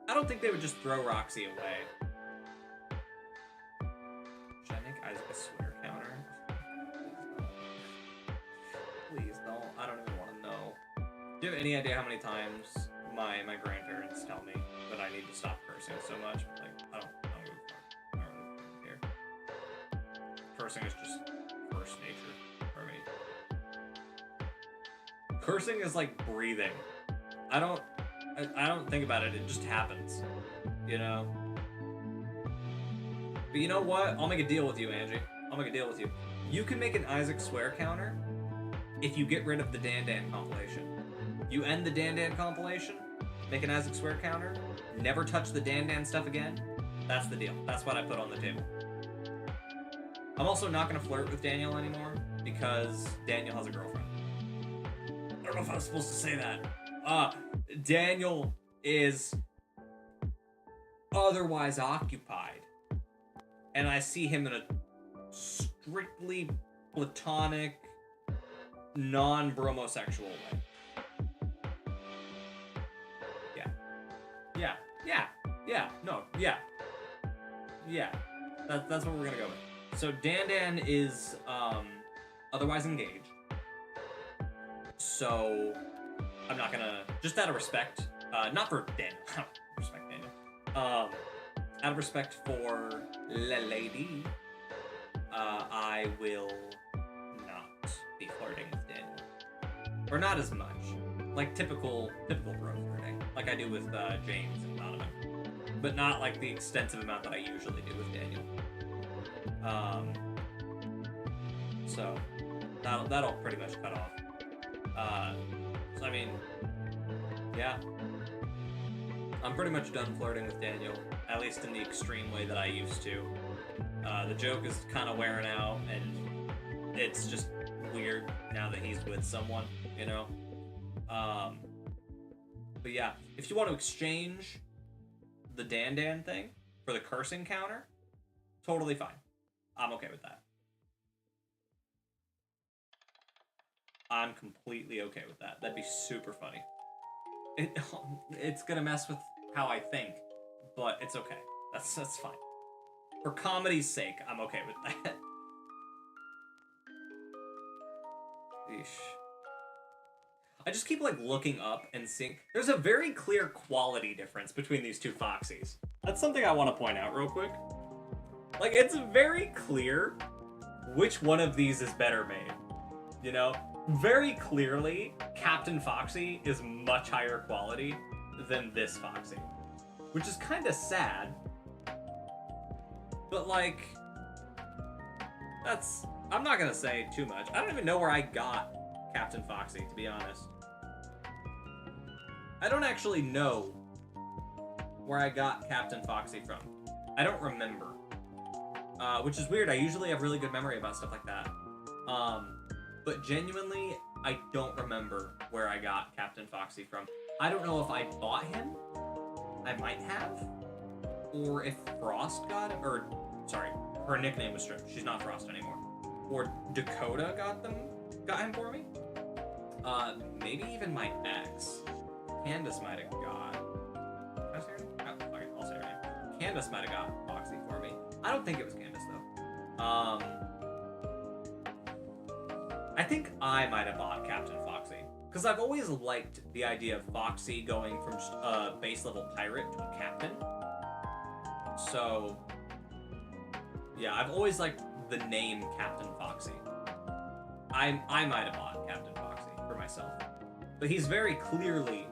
I don't think they would just throw Roxy away. Should I make Isaac a swear counter? Please don't. I don't even want to know. Do you have any idea how many times my grandparents tell me that I need to stop cursing? cursing so much. But, like, I don't really care. Cursing is just first nature for me. Cursing is like breathing. I don't think about it. It just happens, you know. But you know what? I'll make a deal with you, Angie. I'll make a deal with you. You can make an Isaac swear counter if you get rid of the Dan Dan compilation. You end the Dan Dan compilation, make an Isaac swear counter, never touch the Dan Dan stuff again. That's the deal. That's what I put on the table. I'm also not going to flirt with Daniel anymore because Daniel has a girlfriend. I don't know if I was supposed to say that. Daniel is otherwise occupied. And I see him in a strictly platonic, non-bromosexual way. Yeah. That's what we're gonna go with. So Dan Dan is otherwise engaged. So I'm not gonna, just out of respect, not for Daniel, I don't respect Daniel. Out of respect for la lady, I will not be flirting with Daniel, or not as much, like typical bro flirting, like I do with James and Donovan, but not like the extensive amount that I usually do with Daniel. So that'll pretty much cut off. So I mean, yeah, I'm pretty much done flirting with Daniel, at least in the extreme way that I used to. The joke is kind of wearing out, and it's just weird now that he's with someone, you know? But yeah, if you want to exchange the Dan Dan thing for the cursing counter, totally fine. I'm okay with that. I'm completely okay with that. That'd be super funny. It's gonna mess with how I think, but it's okay. That's fine. For comedy's sake, I'm okay with that. Eesh. I just keep like looking up and seeing. There's a very clear quality difference between these two Foxies. That's something I want to point out real quick. Like, it's very clear which one of these is better made. You know? Very clearly, Captain Foxy is much higher quality than this Foxy. Which is kind of sad. But, like, that's... I'm not gonna say too much. I don't even know where I got Captain Foxy, to be honest. I don't actually know where I got Captain Foxy from. I don't remember. Which is weird. I usually have really good memory about stuff like that. But genuinely, I don't remember where I got Captain Foxy from. I don't know if I bought him. I might have. Or if Frost got him. Or, sorry, her nickname was Strip. She's not Frost anymore. Or Dakota got him for me. Maybe even my ex. Candace might have got... Can I say her name? Oh, fuck it, I'll say her name. Candace might have got Foxy for me. I don't think it was Candace, though. I think I might have bought Captain Foxy. Because I've always liked the idea of Foxy going from just a base level pirate to a captain. So, yeah, I've always liked the name Captain Foxy. I might have bought Captain Foxy for myself. But he's very clearly,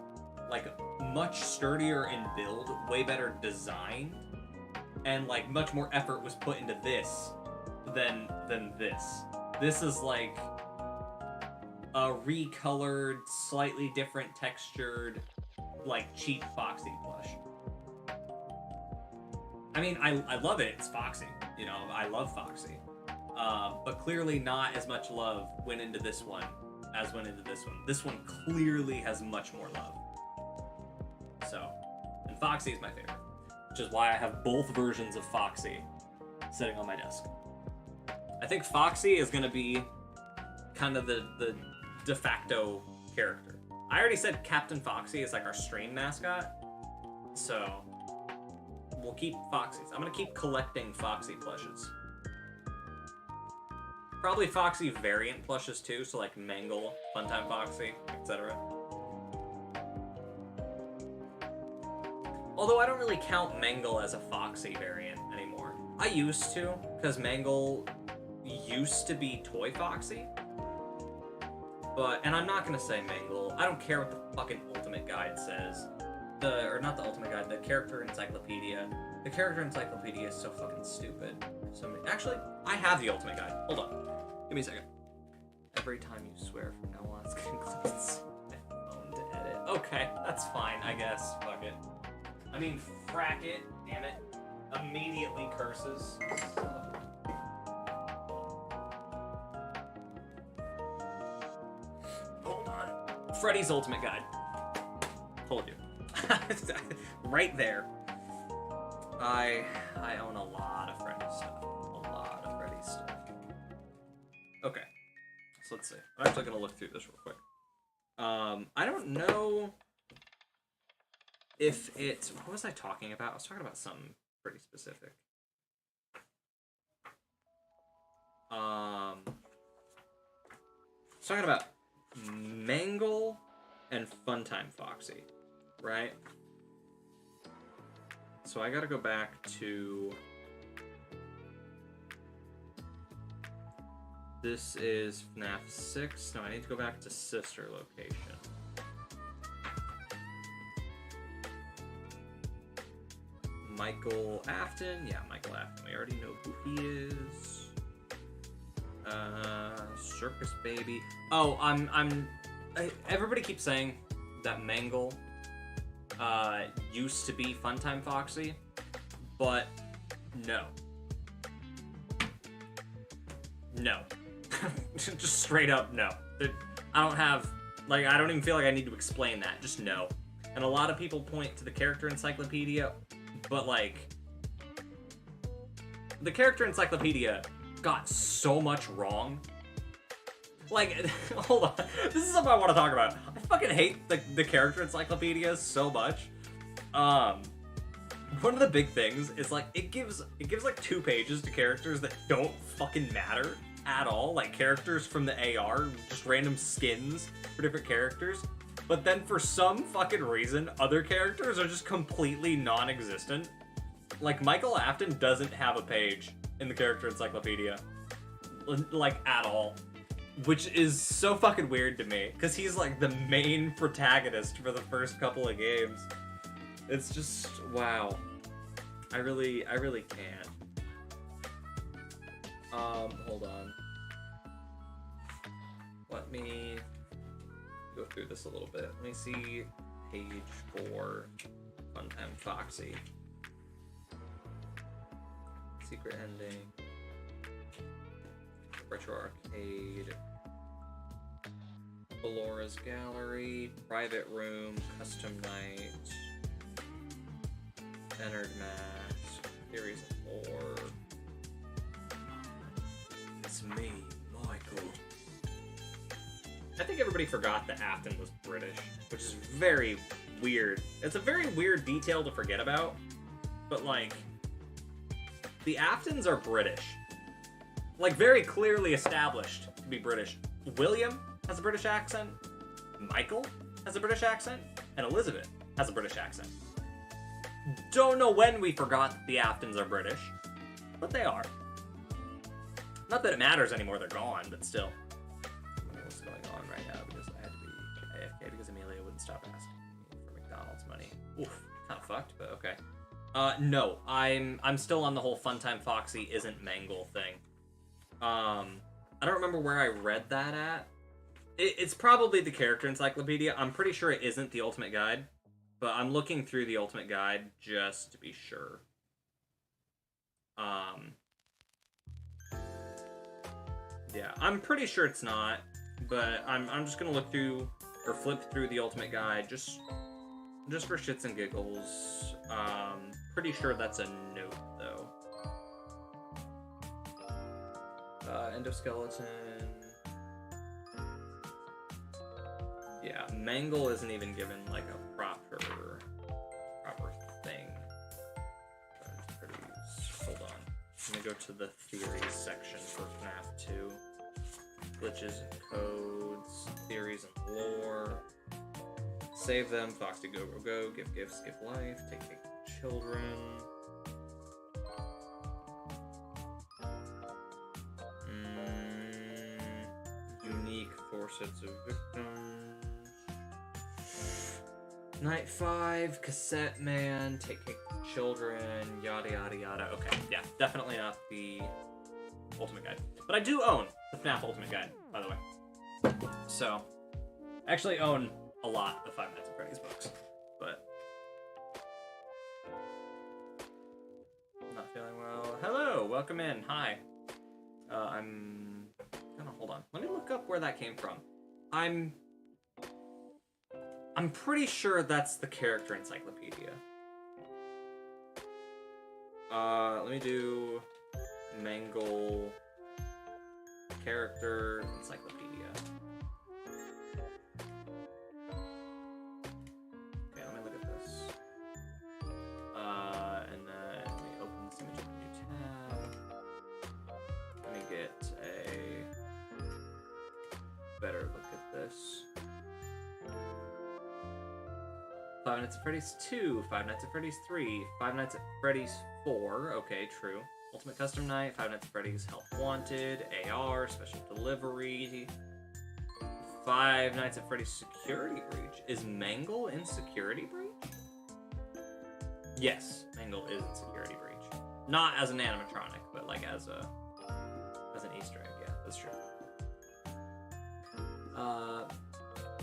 like, much sturdier in build, way better designed, and, like, much more effort was put into this than this. This is, like, a recolored, slightly different textured, like, cheap Foxy plush. I mean, I love it. It's Foxy. You know, I love Foxy. But clearly not as much love went into this one as went into this one. This one clearly has much more love. So, and Foxy is my favorite. Which is why I have both versions of Foxy sitting on my desk. I think Foxy is going to be kind of the de facto character. I already said Captain Foxy is like our stream mascot. So, we'll keep Foxys. I'm going to keep collecting Foxy plushes. Probably Foxy variant plushes too, so like Mangle, Funtime Foxy, etc. Although I don't really count Mangle as a Foxy variant anymore. I used to, because Mangle used to be Toy Foxy. And I'm not gonna say Mangle. I don't care what the fucking Ultimate Guide says. Or not the Ultimate Guide, the Character Encyclopedia. The Character Encyclopedia is so fucking stupid. Actually, I have the Ultimate Guide. Hold on. Give me a second. Every time you swear from now on, it's gonna close my phone to edit. Okay, that's fine, I guess. Fuck it. I mean, frack it, damn it. Immediately curses. Hold on. Freddy's Ultimate Guide. Told you. Right there. I own a lot of Freddy stuff. A lot of Freddy stuff. Okay. So let's see. I'm actually gonna look through this real quick. I don't know if it's... What was I talking about? I was talking about something pretty specific. I was talking about Mangle and Funtime Foxy, right? So I gotta go back to... This is FNAF 6. No, I need to go back to sister location. Michael Afton. Yeah, Michael Afton. We already know who he is. Circus Baby. Oh, everybody keeps saying that Mangle used to be Funtime Foxy, but no. No. Just straight up no. I don't have, like, I don't even feel like I need to explain that. Just no. And a lot of people point to the Character Encyclopedia, but, like, the Character Encyclopedia got so much wrong. Like, hold on. This is something I want to talk about. I fucking hate the Character Encyclopedia so much. One of the big things is, like, it gives like 2 pages to characters that don't fucking matter at all. Like, characters from the AR, just random skins for different characters. But then for some fucking reason, other characters are just completely non-existent. Like, Michael Afton doesn't have a page in the Character Encyclopedia. Like, at all. Which is so fucking weird to me, because he's, like, the main protagonist for the first couple of games. It's just, wow. I really can't. Hold on. Let me go through this a little bit. Let me see page 4, Funtime Foxy. Secret ending. Retro Arcade. Balora's Gallery. Private Room. Custom Night. Entered Mask. Theories of Lore. It's me, Michael. I think everybody forgot that Afton was British, which is very weird. It's a very weird detail to forget about, but, like, the Aftons are British. Like, very clearly established to be British. William has a British accent, Michael has a British accent, and Elizabeth has a British accent. Don't know when we forgot that the Aftons are British, but they are. Not that it matters anymore, they're gone, but still. I don't know what's going on right now because I had to be AFK because Amelia wouldn't stop asking me for McDonald's money. Oof, kind of fucked, but okay. No, I'm still on the whole Funtime Foxy isn't Mangle thing. I don't remember where I read that at. It's probably the Character Encyclopedia. I'm pretty sure it isn't the Ultimate Guide, but I'm looking through the Ultimate Guide just to be sure. Yeah, I'm pretty sure it's not, but I'm just gonna look through or flip through the Ultimate Guide just for shits and giggles. Pretty sure that's a note though. Endoskeleton. Yeah, Mangle isn't even given like a proper thing. Hold on. Let me go to the theories section for FNAF 2. Glitches and codes, theories and lore. Save them, Foxy go go go, give gifts, give life, take children. Unique 4 sets of victims. Night 5, Cassette Man, Take Care of Children, yada yada yada. Okay, yeah, definitely not the Ultimate Guide. But I do own the FNAF Ultimate Guide, by the way. So, I actually own a lot of Five Nights at Freddy's books, but not feeling well. Hello, welcome in. Hi. I'm gonna hold on. Let me look up where that came from. I'm pretty sure that's the character encyclopedia. Let me do Mangle character encyclopedia. Okay, let me look at this. And then let me open this image in a new tab. Let me get a better look at this. Five Nights at Freddy's 2, Five Nights at Freddy's 3, Five Nights at Freddy's 4, okay, true. Ultimate Custom Night, Five Nights at Freddy's Help Wanted, AR, Special Delivery, Five Nights at Freddy's Security Breach. Is Mangle in Security Breach? Yes, Mangle is in Security Breach. Not as an animatronic, but like as an Easter egg, yeah, that's true.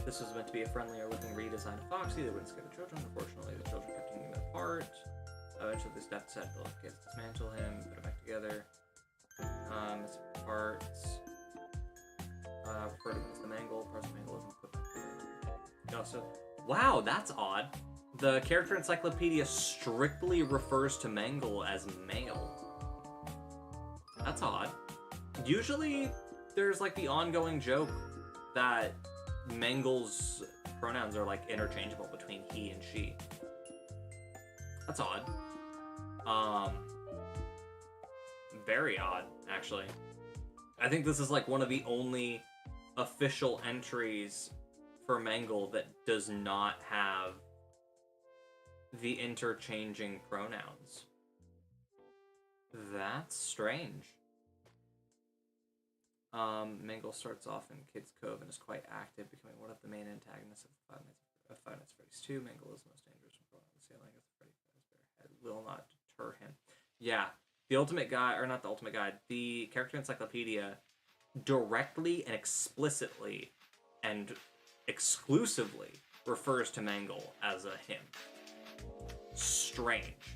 This was meant to be a friendlier looking redesign of Foxy that wouldn't scare the children. Unfortunately, the children kept taking them apart. Eventually, the staff decided to let kids dismantle him, put him back together. His parts. Refer to him as the Mangle. Parts of Mangle isn't put back together. Also, wow, that's odd. The character encyclopedia strictly refers to Mangle as male. That's odd. Usually, there's like the ongoing joke that Mangle's pronouns are like interchangeable between he and she. That's odd. Very odd, actually. I think this is like one of the only official entries for Mangle that does not have the interchanging pronouns. That's strange. Mangle starts off in Kids Cove and is quite active, becoming one of the main antagonists of Five Nights at Freddy's 2. Mangle is the most dangerous from the ceiling as Freddy Fazbear head will not deter him. Yeah, the Ultimate Guide, or not the Ultimate Guide, the character encyclopedia directly and explicitly and exclusively refers to Mangle as a him. Strange.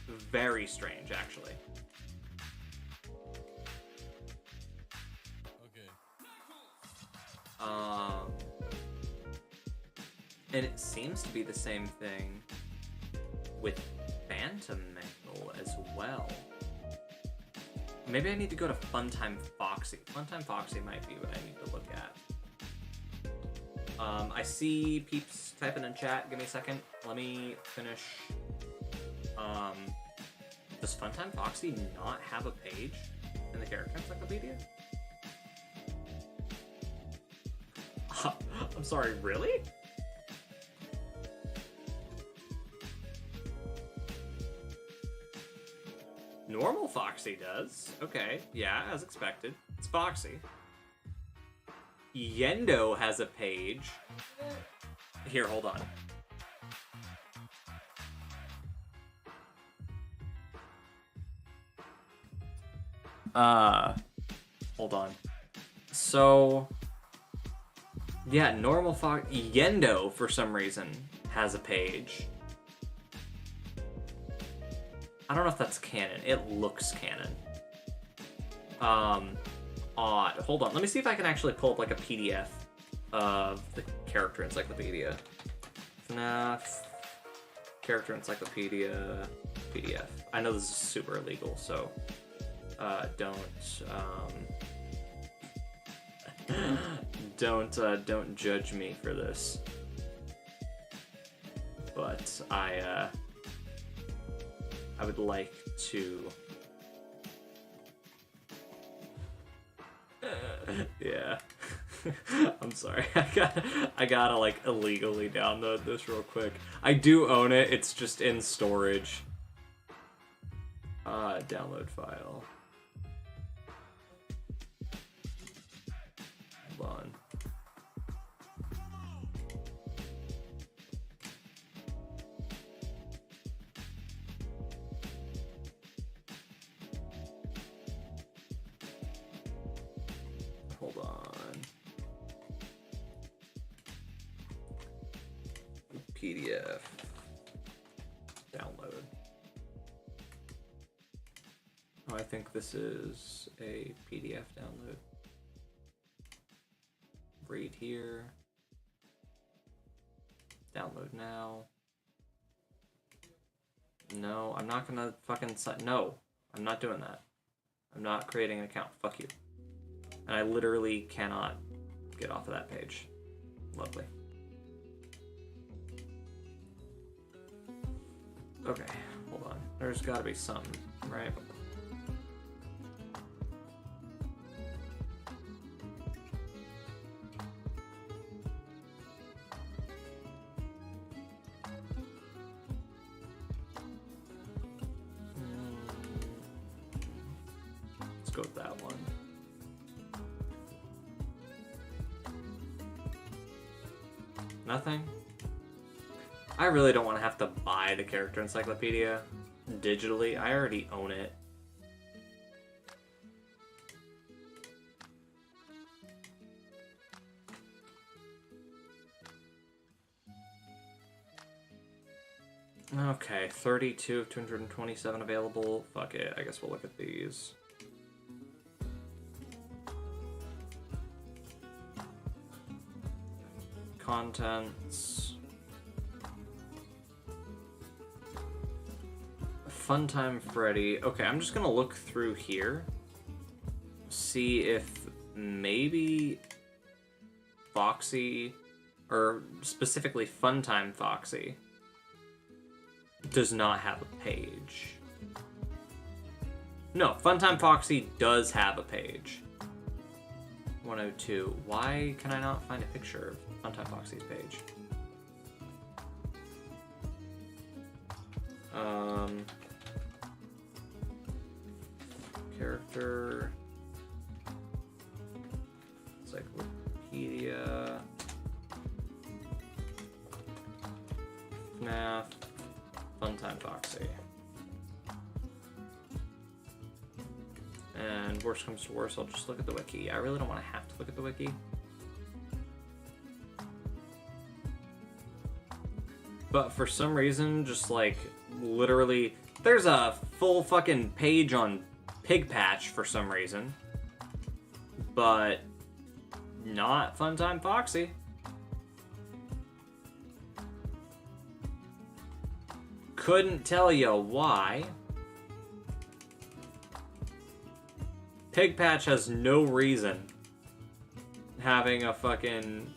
Very strange, actually. And it seems to be the same thing with Phantom Mangle as well. Maybe I need to go to Funtime Foxy. Funtime Foxy might be what I need to look at. I see peeps typing in chat. Give me a second. Let me finish. Does Funtime Foxy not have a page in the character encyclopedia? I'm sorry, really? Normal Foxy does. Okay, yeah, as expected. It's Foxy. Yendo has a page. Here, hold on. Hold on. So, yeah, normal Fox. Yendo, for some reason, has a page. I don't know if that's canon. It looks canon. Odd. Hold on. Let me see if I can actually pull up like a PDF of the character encyclopedia. FNAF character encyclopedia PDF. I know this is super illegal, so don't judge me for this. But I would like to. Yeah. I'm sorry. I gotta like illegally download this real quick. I do own it. It's just in storage. Download file. Hold on. Hold on. PDF. Download. Oh, I think this is a PDF download. Read here. Download now. No, I'm not gonna fucking no, I'm not doing that. I'm not creating an account. Fuck you. And I literally cannot get off of that page. Lovely. Okay, hold on. There's gotta be something, right? Let's go with that one. Nothing? I really don't want to have to buy the character encyclopedia digitally. I already own it. Okay, 32 of 227 available. Fuck it, I guess we'll look at these. Contents. Funtime Freddy. Okay, I'm just gonna look through here. See if maybe Foxy, or specifically Funtime Foxy, does not have a page. No, Funtime Foxy does have a page. 102. Why can I not find a picture of Funtime Foxy's page? Character. Encyclopedia. FNAF. Funtime Foxy. And worst comes to worst, I'll just look at the wiki. I really don't want to have to look at the wiki. But for some reason, just like, literally, there's a full fucking page on Pig Patch for some reason. But not Funtime Foxy. Couldn't tell you why. Pig Patch has no reason having a fucking...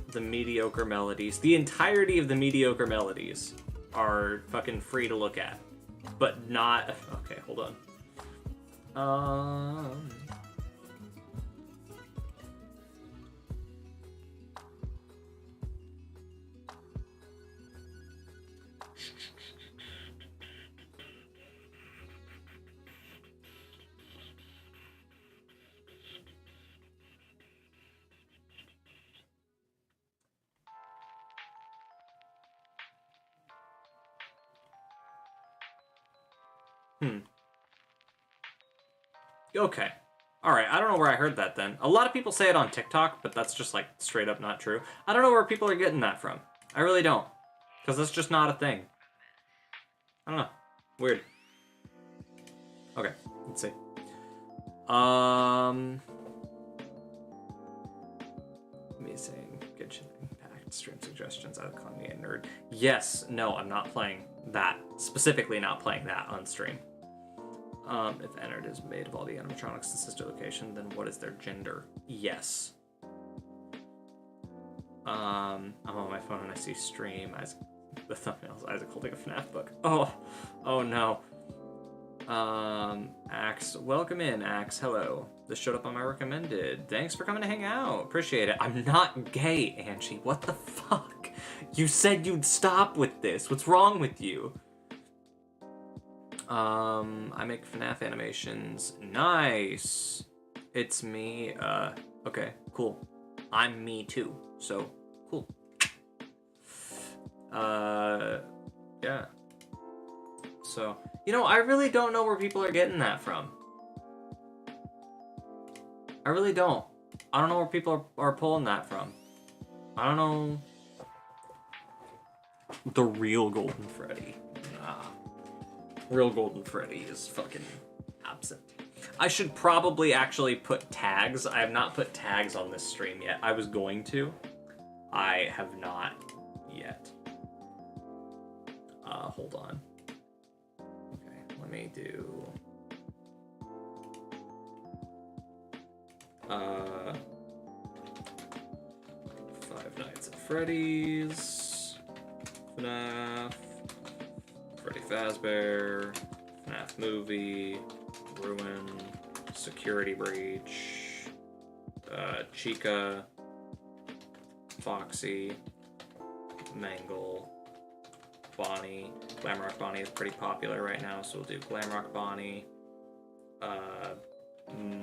the mediocre melodies. The entirety of the mediocre melodies are fucking free to look at. But not... Okay, hold on. Okay. Alright, I don't know where I heard that then. A lot of people say it on TikTok, but that's just like straight up not true. I don't know where people are getting that from. I really don't. Because that's just not a thing. I don't know. Weird. Okay, let's see. Amazing. Good shit. Impact. Stream suggestions. I call me a nerd. Yes. No, I'm not playing that. Specifically not playing that on stream. If entered is made of all the animatronics in sister location, then what is their gender? Yes. I'm on my phone and I see stream. The thumbnail's Isaac holding a FNAF book. Oh no. Axe, welcome in, Axe. Hello. This showed up on my recommended. Thanks for coming to hang out. Appreciate it. I'm not gay, Angie. What the fuck? You said you'd stop with this. What's wrong with you? I make FNAF animations. Nice. It's me. Okay, cool. I'm me too. So, cool. Yeah. So, I really don't know where people are getting that from. I really don't. I don't know where people are pulling that from. I don't know. The real Golden Freddy. Nah. Real Golden Freddy is fucking absent. I should probably actually put tags. I have not put tags on this stream yet. I was going to. I have not yet. Hold on. Okay, let me do... Five Nights at Freddy's, FNAF, Freddy Fazbear, FNAF Movie, Ruin, Security Breach, Chica, Foxy, Mangle, Bonnie. Glamrock Bonnie is pretty popular right now, so we'll do Glamrock Bonnie,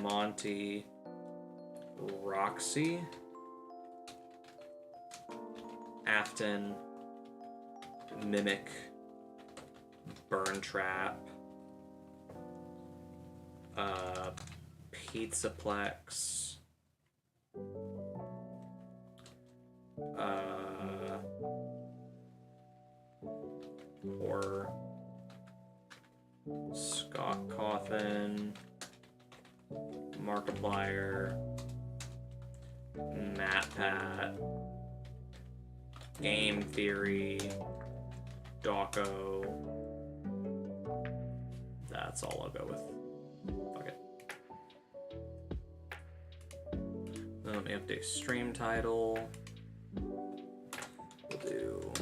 Monty, Roxy, Afton, Mimic, Burn Trap, Pizzaplex, Horror, Scott Cawthon, Markiplier, MatPat, Game Theory, Dawko. That's all I'll go with. Fuck it. Then let me update stream title. We'll do...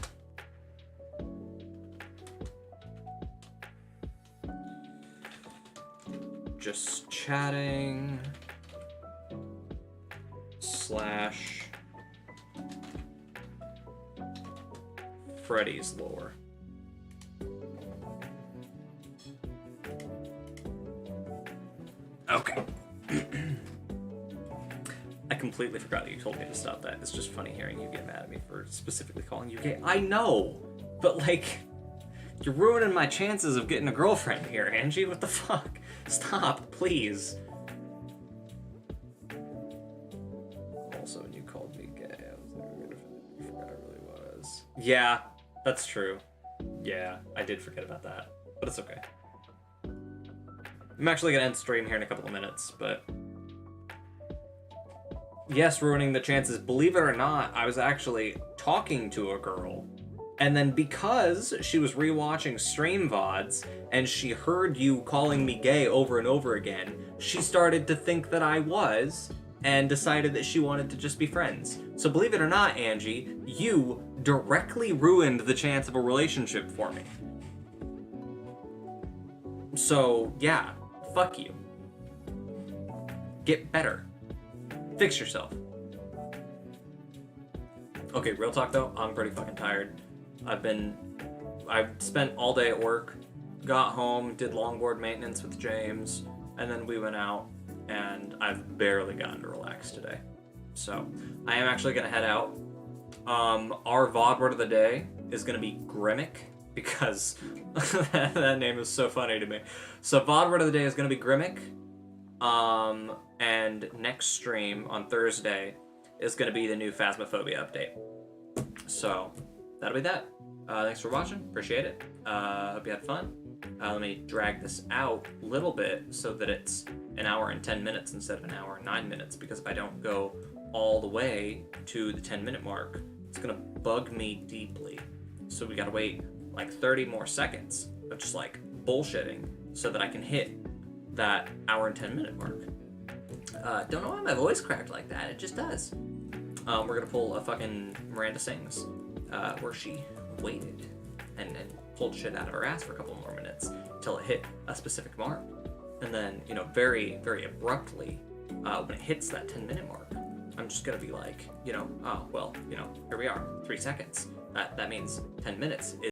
Just chatting / Freddy's lore. Okay. I completely forgot that you told me to stop that. It's just funny hearing you get mad at me for specifically calling you gay. I know, but like, you're ruining my chances of getting a girlfriend here, Angie. What the fuck? Stop, please. Also, when you called me gay, I was like, I forgot I really was. Yeah, that's true. Yeah, I did forget about that, but it's okay. I'm actually gonna end stream here in a couple of minutes, but yes, ruining the chances. Believe it or not, I was actually talking to a girl, and then because she was rewatching stream VODs and she heard you calling me gay over and over again, she started to think that I was and decided that she wanted to just be friends. So believe it or not, Angie, you directly ruined the chance of a relationship for me. So yeah, fuck you. Get better. Fix yourself. Okay, real talk though, I'm pretty fucking tired. I've spent all day at work, got home, did longboard maintenance with James, and then we went out, and I've barely gotten to relax today. So, I am actually gonna head out. Our VOD word of the day is gonna be Grimmick, because that name is so funny to me. So, VOD word of the day is gonna be Grimmick. And next stream on Thursday is gonna be the new Phasmophobia update. So, that'll be that. Thanks for watching. Appreciate it. Hope you had fun. Let me drag this out a little bit so that it's an hour and 10 minutes instead of an hour and 9 minutes, because if I don't go all the way to the 10-minute mark, it's gonna bug me deeply. So we gotta wait like 30 more seconds of just like bullshitting so that I can hit that hour and 10-minute mark. Don't know why my voice cracked like that. It just does. We're gonna pull a fucking Miranda Sings, where she waited and pulled shit out of her ass for a couple more minutes till it hit a specific mark. And then, very, very abruptly, when it hits that 10-minute mark, I'm just gonna be like, oh, well, here we are, 3 seconds. That means 10 minutes